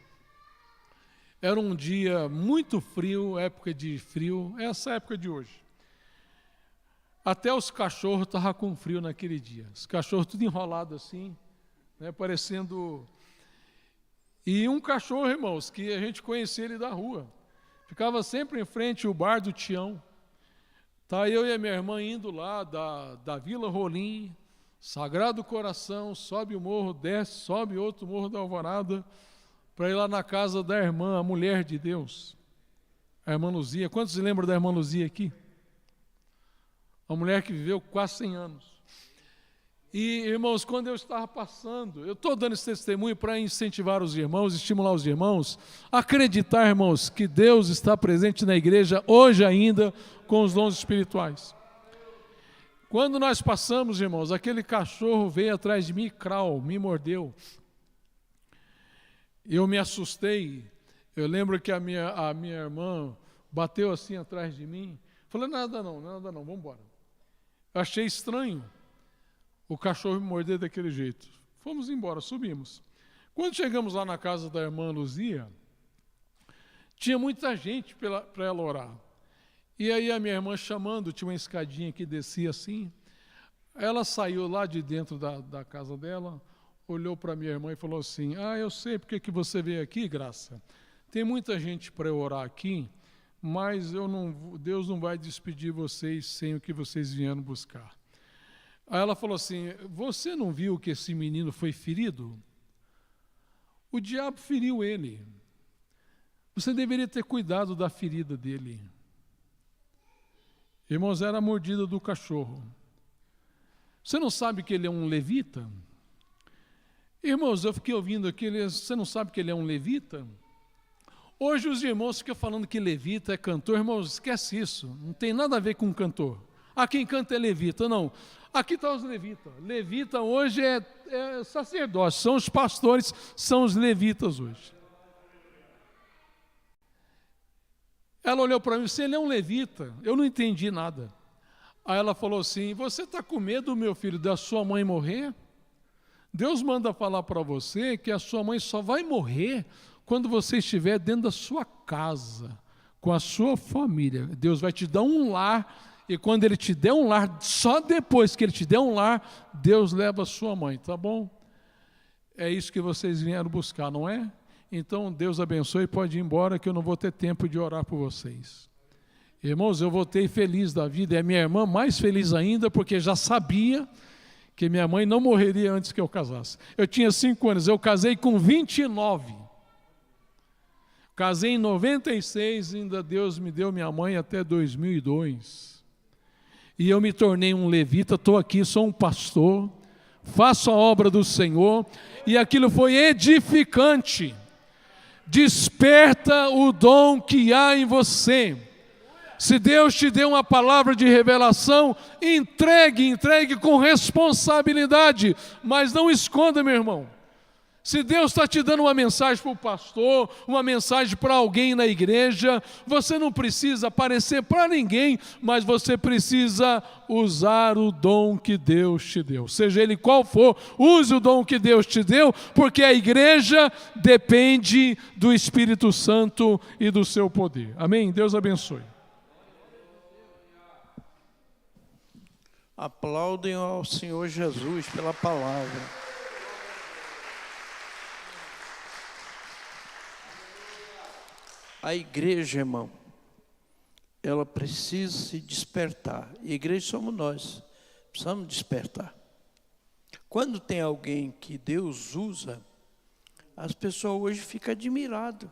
Era um dia muito frio, época de frio, essa época de hoje. Até os cachorros estavam com frio naquele dia. Os cachorros tudo enrolado assim, né, parecendo... E um cachorro, irmãos, que a gente conhecia ele da rua. Ficava sempre em frente ao bar do Tião. Tá eu e a minha irmã indo lá da Vila Rolim, Sagrado Coração, sobe o morro, desce, sobe outro morro da Alvorada, para ir lá na casa da irmã, a mulher de Deus, a irmã Luzia. Quantos se lembram da irmã Luzia aqui? Uma mulher que viveu quase 100 anos. E, irmãos, quando eu estava passando, eu estou dando esse testemunho para incentivar os irmãos, estimular os irmãos, acreditar, irmãos, que Deus está presente na igreja hoje ainda com os dons espirituais. Quando nós passamos, irmãos, aquele cachorro veio atrás de mim, crau, me mordeu. Eu me assustei. Eu lembro que a minha irmã bateu assim atrás de mim. Falei, nada não, vamos embora. Eu achei estranho o cachorro me morder daquele jeito. Fomos embora, subimos. Quando chegamos lá na casa da irmã Luzia, tinha muita gente para ela orar. E aí a minha irmã chamando, tinha uma escadinha que descia assim. Ela saiu lá de dentro da casa dela, olhou para minha irmã e falou assim, eu sei porque que você veio aqui, Graça. Tem muita gente para orar aqui, mas Deus não vai despedir vocês sem o que vocês vieram buscar. Aí ela falou assim, você não viu que esse menino foi ferido? O diabo feriu ele. Você deveria ter cuidado da ferida dele. Irmãos, era a mordida do cachorro. Você não sabe que ele é um levita? Irmãos, eu fiquei ouvindo aquilo, você não sabe que ele é um levita? Hoje os irmãos ficam falando que levita é cantor. Irmãos, esquece isso, não tem nada a ver com cantor. Quem canta é levita, não. Aqui estão os levitas. Levita hoje é sacerdócio, são os pastores, são os levitas hoje. Ela olhou para mim, se ele é um levita, eu não entendi nada. Aí ela falou assim, você está com medo, meu filho, da sua mãe morrer? Deus manda falar para você que a sua mãe só vai morrer quando você estiver dentro da sua casa, com a sua família. Deus vai te dar um lar, e quando Ele te der um lar, só depois que Ele te der um lar, Deus leva a sua mãe, tá bom? É isso que vocês vieram buscar, não é? Então, Deus abençoe, pode ir embora, que eu não vou ter tempo de orar por vocês. Irmãos, eu voltei feliz da vida, e a minha irmã mais feliz ainda, porque já sabia que minha mãe não morreria antes que eu casasse. Eu tinha 5 anos, eu casei com 29. Casei em 96, ainda Deus me deu minha mãe até 2002. E eu me tornei um levita, estou aqui, sou um pastor, faço a obra do Senhor, e aquilo foi edificante. Desperta o dom que há em você. Se Deus te deu uma palavra de revelação, entregue com responsabilidade, mas não esconda, meu irmão. Se Deus está te dando uma mensagem para o pastor, uma mensagem para alguém na igreja, você não precisa aparecer para ninguém, mas você precisa usar o dom que Deus te deu. Seja ele qual for, use o dom que Deus te deu, porque a igreja depende do Espírito Santo e do seu poder. Amém? Deus abençoe. Aplaudem ao Senhor Jesus pela palavra. A igreja, irmão, ela precisa se despertar. E a igreja somos nós, precisamos despertar. Quando tem alguém que Deus usa, as pessoas hoje ficam admiradas.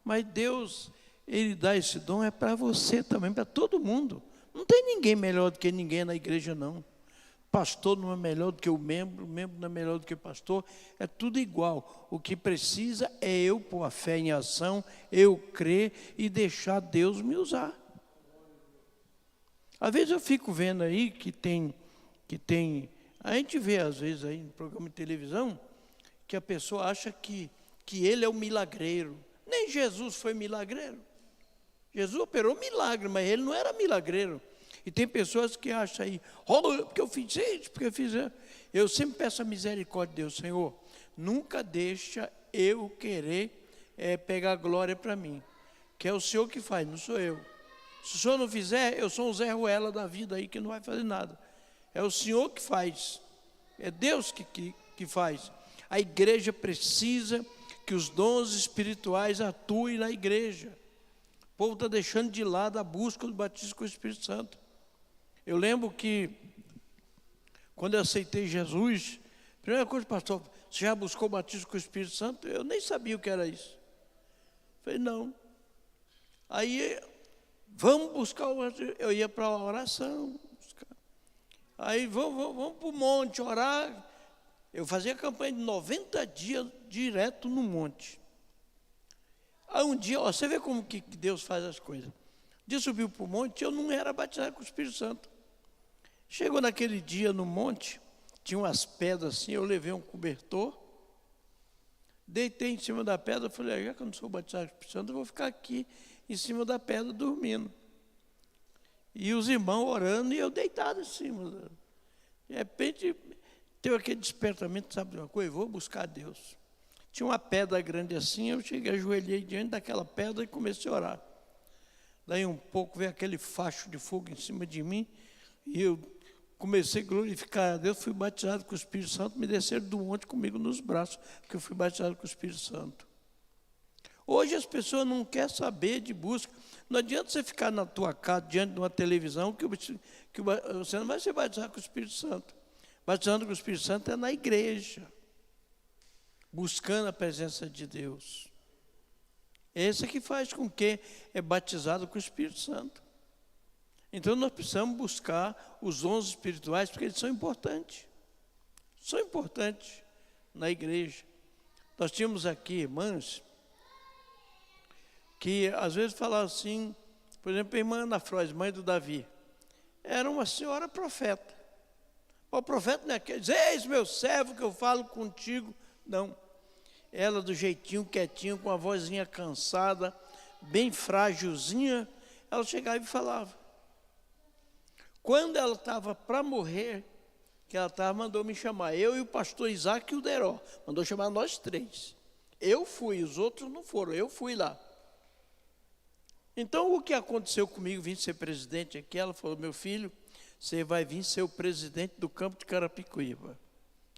Mas Deus, Ele dá esse dom, é para você também, para todo mundo. Não tem ninguém melhor do que ninguém na igreja, não. Pastor não é melhor do que o membro não é melhor do que o pastor, é tudo igual. O que precisa é eu pôr a fé em ação, eu crer e deixar Deus me usar. Às vezes eu fico vendo aí que tem, a gente vê às vezes aí no programa de televisão, que a pessoa acha que ele é o milagreiro. Nem Jesus foi milagreiro. Jesus operou milagre, mas ele não era milagreiro. E tem pessoas que acham aí, porque eu fiz isso, porque eu fiz isso. Eu sempre peço a misericórdia de Deus, Senhor, nunca deixa eu querer pegar glória para mim, que é o Senhor que faz, não sou eu. Se o Senhor não fizer, eu sou um Zé Ruela da vida aí que não vai fazer nada. É o Senhor que faz, é Deus que faz. A igreja precisa que os dons espirituais atuem na igreja. povo está deixando de lado a busca do batismo com o Espírito Santo. Eu lembro que, quando eu aceitei Jesus, a primeira coisa, pastor, você já buscou o batismo com o Espírito Santo? Eu nem sabia o que era isso. Falei, não. Aí, vamos buscar o batismo. Eu ia para a oração. Aí, vamos para o monte orar. Eu fazia campanha de 90 dias direto no monte. Aí um dia, você vê como que Deus faz as coisas. Um dia subiu para o monte, eu não era batizado com o Espírito Santo. Chegou naquele dia no monte, tinha umas pedras assim, eu levei um cobertor, deitei em cima da pedra, falei, já que eu não sou batizado com o Espírito Santo, eu vou ficar aqui em cima da pedra dormindo. E os irmãos orando e eu deitado em cima. De repente, teve aquele despertamento, sabe de uma coisa? Eu vou buscar Deus. Tinha uma pedra grande assim, eu cheguei, ajoelhei diante daquela pedra e comecei a orar. Daí um pouco veio aquele facho de fogo em cima de mim, e eu comecei a glorificar a Deus, fui batizado com o Espírito Santo, me desceram do monte comigo nos braços, porque eu fui batizado com o Espírito Santo. Hoje as pessoas não querem saber de busca. Não adianta você ficar na tua casa, diante de uma televisão, que você não vai ser batizado com o Espírito Santo. Batizando com o Espírito Santo é na igreja, buscando a presença de Deus. Esse é que faz com que é batizado com o Espírito Santo. Então nós precisamos buscar os dons espirituais, porque eles são importantes. São importantes na igreja. Nós tínhamos aqui irmãs que às vezes falavam assim, por exemplo, a irmã Ana Frois, mãe do Davi, era uma senhora profeta. O profeta não é aquele, eis meu servo que eu falo contigo. Não. Ela do jeitinho, quietinho, com a vozinha cansada, bem frágilzinha, ela chegava e falava. Quando ela estava para morrer, que ela estava, mandou me chamar, eu e o pastor Isaac e o Deró, mandou chamar nós três. Eu fui, os outros não foram, eu fui lá. Então, o que aconteceu comigo, vim ser presidente aqui, ela falou, meu filho, você vai vir ser o presidente do campo de Carapicuíba.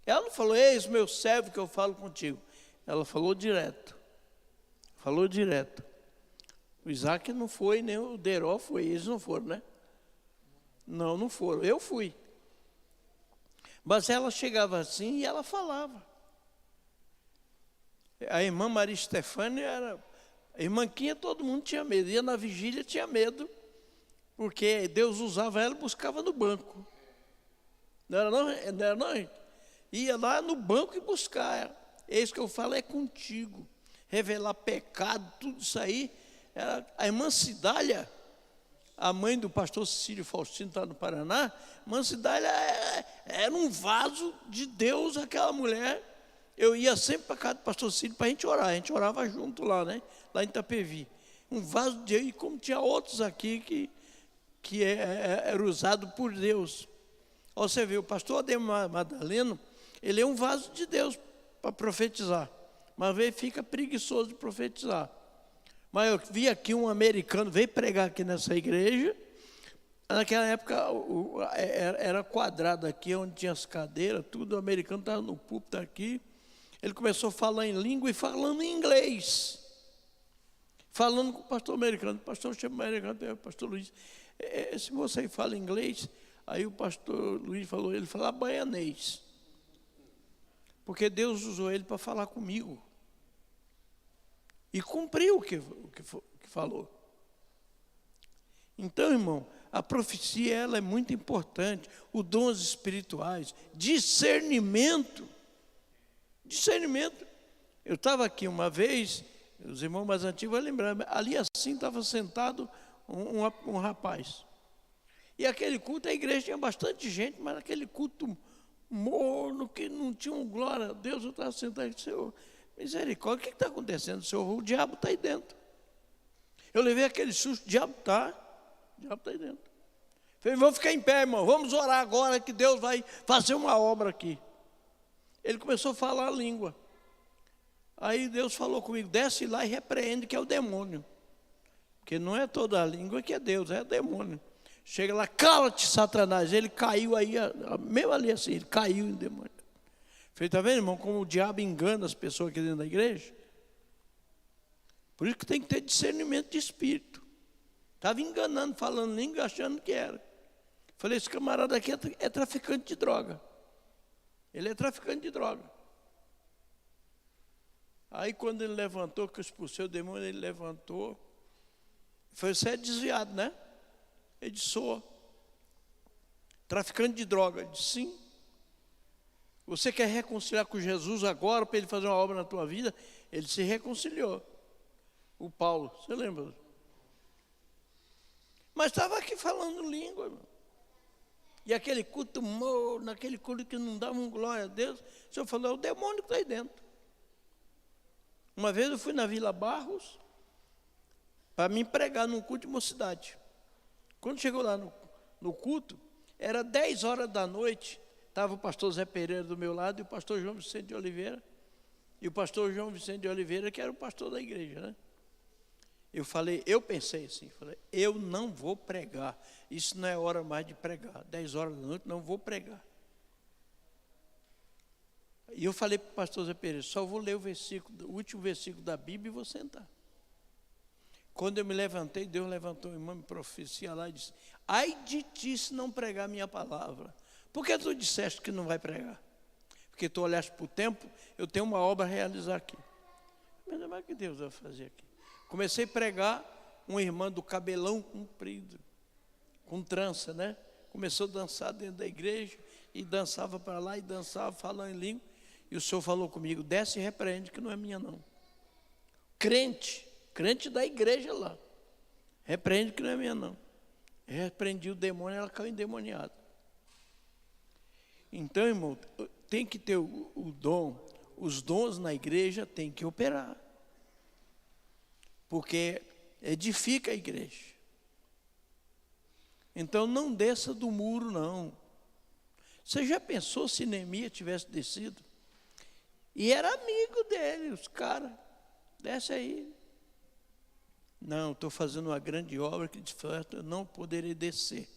Ela não falou, eis meu servo que eu falo contigo. Ela falou direto. Falou direto. O Isaac não foi, nem o Deró foi, eles não foram, né? Não, não foram, eu fui. Mas ela chegava assim e ela falava. A irmã Maria Estefânia era... A irmã Quinha, todo mundo tinha medo. Ia na vigília, tinha medo. Porque Deus usava ela e buscava no banco. Não era não? Não era não? Ia lá no banco e buscar. É isso que eu falo, é contigo. Revelar pecado, tudo isso aí. Era a irmã Cidália, a mãe do pastor Cecílio Faustino, está no Paraná. A irmã Cidália era um vaso de Deus, aquela mulher. Eu ia sempre para a casa do pastor Cecílio para a gente orar. A gente orava junto lá, né? Lá em Itapevi. Um vaso de Deus, e como tinha outros aqui que era usado por Deus. Você vê, o pastor Ademar Madaleno, ele é um vaso de Deus para profetizar. Mas às vezes fica preguiçoso de profetizar. Mas eu vi aqui um americano, veio pregar aqui nessa igreja. Naquela época era quadrado aqui, onde tinha as cadeiras, tudo. O americano estava no púlpito aqui. Ele começou a falar em língua e falando em inglês. Falando com o pastor americano. O pastor chama americano, o pastor Luiz. Se você fala inglês, aí o pastor Luiz falou, ele fala baianês. Porque Deus usou ele para falar comigo. E cumpriu o que falou. Então, irmão, a profecia ela é muito importante. Os dons espirituais, discernimento. Discernimento. Eu estava aqui uma vez, os irmãos mais antigos vão lembrar, ali assim estava sentado um rapaz. E aquele culto, a igreja tinha bastante gente, mas aquele culto morno, que não tinha um glória a Deus, eu estava sentado e disse, Senhor, misericórdia, o que está acontecendo, Senhor? O diabo está aí dentro. Eu levei aquele susto, o diabo está aí dentro. Falei, vamos ficar em pé, irmão, vamos orar agora que Deus vai fazer uma obra aqui. Ele começou a falar a língua. Aí Deus falou comigo, desce lá e repreende que é o demônio. Porque não é toda a língua que é Deus, é o demônio. Chega lá, cala-te, Satanás. Ele caiu aí, mesmo ali assim, ele caiu em demônio. Falei, está vendo, irmão, como o diabo engana as pessoas aqui dentro da igreja? Por isso que tem que ter discernimento de espírito. Estava enganando, falando língua, achando que era. Falei, esse camarada aqui é traficante de droga. Ele é traficante de droga. Aí quando ele levantou, que eu expulsei o demônio, ele levantou. Falei, você é desviado, né? Ele disse, sou. Traficante de droga. Ele disse, sim. Você quer reconciliar com Jesus agora, para ele fazer uma obra na tua vida? Ele se reconciliou. O Paulo, você lembra? Mas estava aqui falando língua, irmão. E aquele culto morno, naquele culto que não dava glória a Deus, o senhor falou, é o demônio que está aí dentro. Uma vez eu fui na Vila Barros para me pregar num culto de mocidade. Quando chegou lá no culto, era 10 horas da noite, estava o pastor Zé Pereira do meu lado e o pastor João Vicente de Oliveira. E o pastor João Vicente de Oliveira, que era o pastor da igreja, né? Eu pensei assim, eu não vou pregar, isso não é hora mais de pregar, 10 horas da noite não vou pregar. E eu falei para o pastor Zé Pereira, só vou ler o último versículo da Bíblia e vou sentar. Quando eu me levantei, Deus levantou uma irmã de profecia lá e disse, ai de ti se não pregar minha palavra. Por que tu disseste que não vai pregar? Porque tu olhaste para o tempo, eu tenho uma obra a realizar aqui. Mas o que Deus vai fazer aqui? Comecei a pregar, uma irmã do cabelão comprido, com trança, né? Começou a dançar dentro da igreja, e dançava para lá, e dançava, falando em língua, e o Senhor falou comigo, desce e repreende, que não é minha não. Crente da igreja lá, repreende que não é minha não. Repreendi o demônio, ela caiu endemoniada. Então, irmão, tem que ter o dom, os dons na igreja tem que operar. Porque edifica a igreja. Então não desça do muro, não. Você já pensou se Neemias tivesse descido? E era amigo dele, os caras. Desce aí. Não, estou fazendo uma grande obra que de fato eu não poderei descer.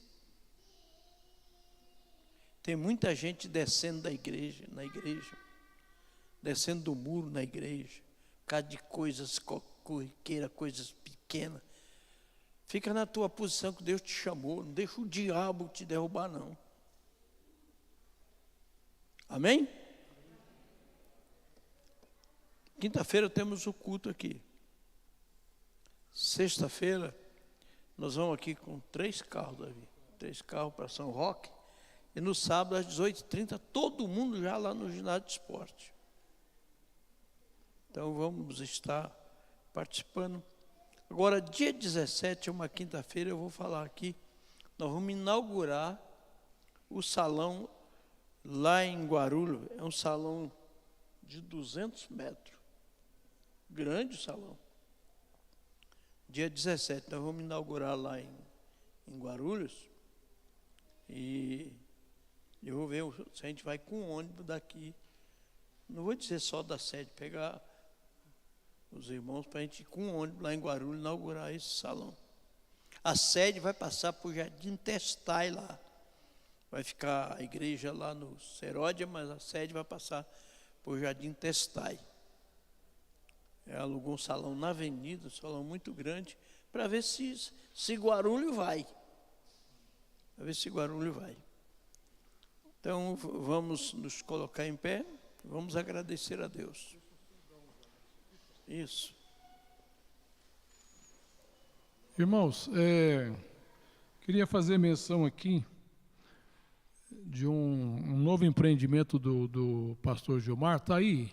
Tem muita gente descendo na igreja, descendo do muro na igreja, por causa de coisas corriqueiras, coisas pequenas. Fica na tua posição que Deus te chamou, não deixa o diabo te derrubar, não. Amém? Quinta-feira temos o culto aqui. Sexta-feira, nós vamos aqui com 3 carros, Davi. 3 carros para São Roque. E no sábado, às 18h30, todo mundo já lá no ginásio de esporte. Então, vamos estar participando. Agora, dia 17, uma quinta-feira, eu vou falar aqui. Nós vamos inaugurar o salão lá em Guarulhos. É um salão de 200 metros. Grande salão. Dia 17, nós vamos inaugurar lá em Guarulhos. E eu vou ver se a gente vai com ônibus daqui. Não vou dizer só da sede, pegar os irmãos para a gente ir com ônibus lá em Guarulhos inaugurar esse salão. A sede vai passar por Jardim Testai lá. Vai ficar a igreja lá no Seródia, mas a sede vai passar por Jardim Testai. Alugou um salão na avenida, um salão muito grande, para ver se Guarulhos vai. Para ver se Guarulhos vai. Então, vamos nos colocar em pé, vamos agradecer a Deus. Isso. Irmãos, queria fazer menção aqui de um novo empreendimento do pastor Gilmar. Está aí.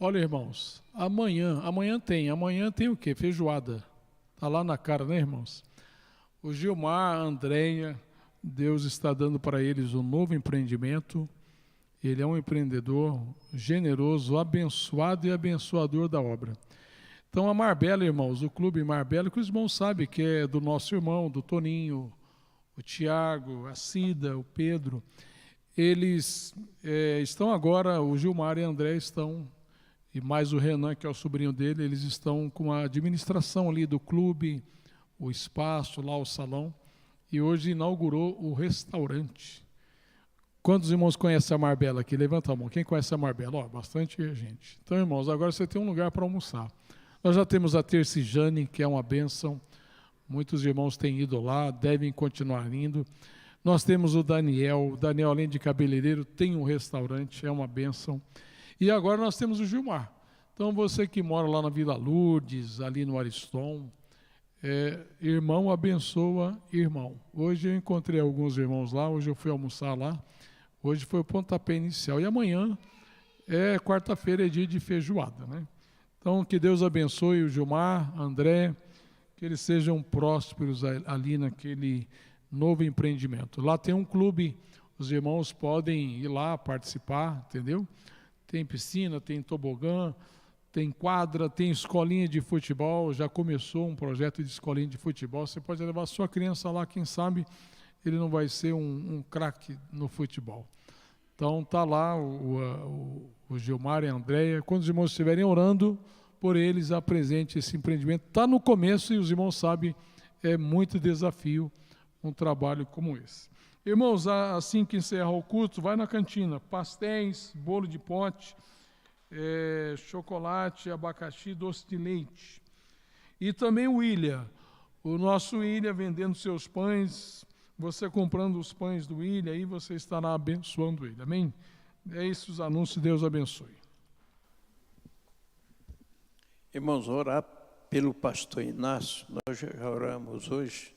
Olha, irmãos, amanhã tem o quê? Feijoada. Está lá na cara, né, irmãos? O Gilmar, a Andréia, Deus está dando para eles um novo empreendimento. Ele é um empreendedor generoso, abençoado e abençoador da obra. Então, a Marbella, irmãos, o Clube Marbella, que os irmãos sabem que é do nosso irmão, do Toninho, o Tiago, a Cida, o Pedro, eles estão agora, o Gilmar e a André estão, e mais o Renan, que é o sobrinho dele, eles estão com a administração ali do clube, o espaço, lá o salão, e hoje inaugurou o restaurante. Quantos irmãos conhecem a Marbella aqui? Levanta a mão. Quem conhece a Marbella? Bastante gente. Então, irmãos, agora você tem um lugar para almoçar. Nós já temos a Tercijane, que é uma bênção, Muitos irmãos têm ido lá, devem continuar indo. Nós temos o Daniel, além de cabeleireiro, tem um restaurante, é uma bênção. E agora nós temos o Gilmar. Então, você que mora lá na Vila Lourdes, ali no Ariston, irmão abençoa irmão. Hoje eu encontrei alguns irmãos lá, hoje eu fui almoçar lá, hoje foi o pontapé inicial. E amanhã, quarta-feira, é dia de feijoada, né? Então, que Deus abençoe o Gilmar, André, que eles sejam prósperos ali naquele novo empreendimento. Lá tem um clube, os irmãos podem ir lá participar, entendeu? Tem piscina, tem tobogã, tem quadra, tem escolinha de futebol, já começou um projeto de escolinha de futebol, você pode levar a sua criança lá, quem sabe ele não vai ser um craque no futebol. Então está lá o Gilmar e a Andréia, quando os irmãos estiverem orando por eles, apresente esse empreendimento. Está no começo e os irmãos sabem, é muito desafio um trabalho como esse. Irmãos, assim que encerrar o culto, vai na cantina, pastéis, bolo de pote, chocolate, abacaxi, doce de leite. E também o nosso William vendendo seus pães, você comprando os pães do William, aí você estará abençoando ele, amém? É isso os anúncios, Deus abençoe. Irmãos, orar pelo pastor Inácio, nós já oramos hoje,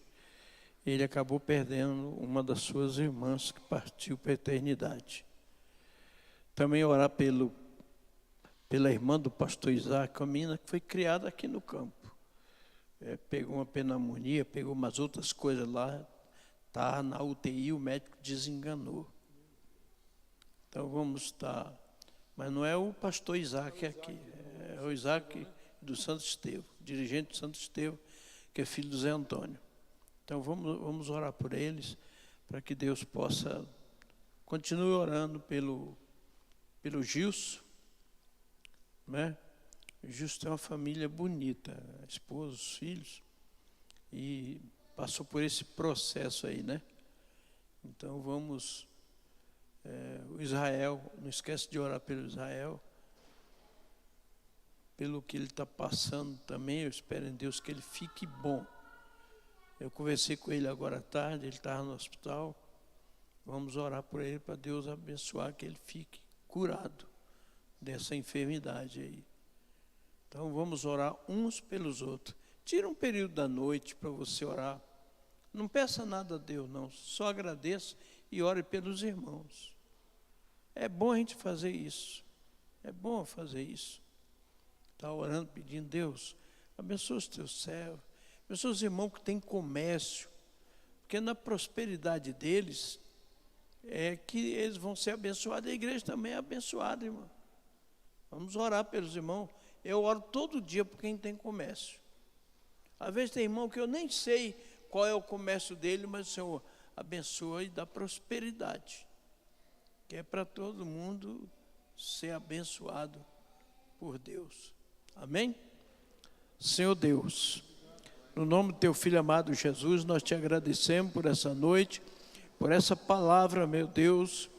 ele acabou perdendo uma das suas irmãs que partiu para a eternidade. Também orar pela irmã do pastor Isaac, uma menina que foi criada aqui no campo. Pegou uma pneumonia, pegou umas outras coisas lá, está na UTI, o médico desenganou. Então vamos estar... Mas não é o pastor Isaac aqui, é o Isaac do Santo Estevão, dirigente do Santo Estevão, que é filho do Zé Antônio. Então vamos orar por eles, para que Deus possa... Continue orando pelo Gilson, né? O Gilson tem uma família bonita, a esposa, os filhos, e passou por esse processo aí, né? Então vamos... o Israel, não esquece de orar pelo Israel, pelo que ele está passando também. Eu espero em Deus que ele fique bom. Eu conversei com ele agora à tarde, ele estava no hospital. Vamos orar por ele, para Deus abençoar, que ele fique curado dessa enfermidade aí. Então vamos orar uns pelos outros. Tira um período da noite para você orar. Não peça nada a Deus, não. Só agradeça e ore pelos irmãos. É bom a gente fazer isso. É bom fazer isso. Está orando, pedindo, Deus, abençoa os teus servos, abençoa os irmãos que têm comércio, porque na prosperidade deles é que eles vão ser abençoados, a igreja também é abençoada, irmão. Vamos orar pelos irmãos. Eu oro todo dia por quem tem comércio. Às vezes tem irmão que eu nem sei qual é o comércio dele, mas o Senhor abençoa e dá prosperidade, que é para todo mundo ser abençoado por Deus. Amém? Senhor Deus, no nome do teu Filho amado Jesus, nós te agradecemos por essa noite, por essa palavra, meu Deus,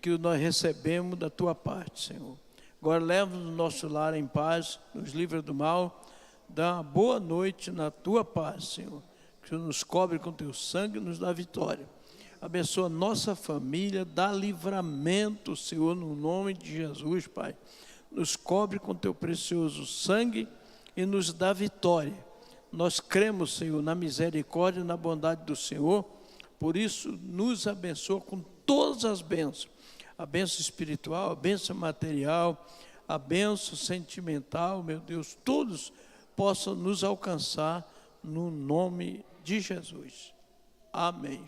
que nós recebemos da tua parte, Senhor. Agora leva-nos no nosso lar em paz, nos livra do mal, dá uma boa noite na tua paz, Senhor. Que o Senhor nos cobre com teu sangue e nos dá vitória. Abençoa nossa família, dá livramento, Senhor, no nome de Jesus, Pai. Nos cobre com teu precioso sangue e nos dá vitória. Nós cremos, Senhor, na misericórdia e na bondade do Senhor, por isso nos abençoa com todas as bênçãos. A bênção espiritual, a bênção material, a bênção sentimental, meu Deus, todos possam nos alcançar no nome de Jesus. Amém.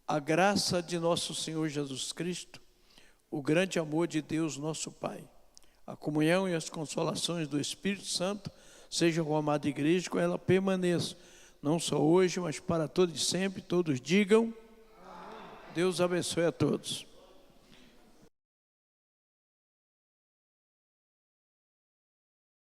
A graça de nosso Senhor Jesus Cristo, o grande amor de Deus, nosso Pai, a comunhão e as consolações do Espírito Santo sejam com a amada igreja, com ela permaneça, não só hoje, mas para todos e sempre. Todos digam, amém. Deus abençoe a todos.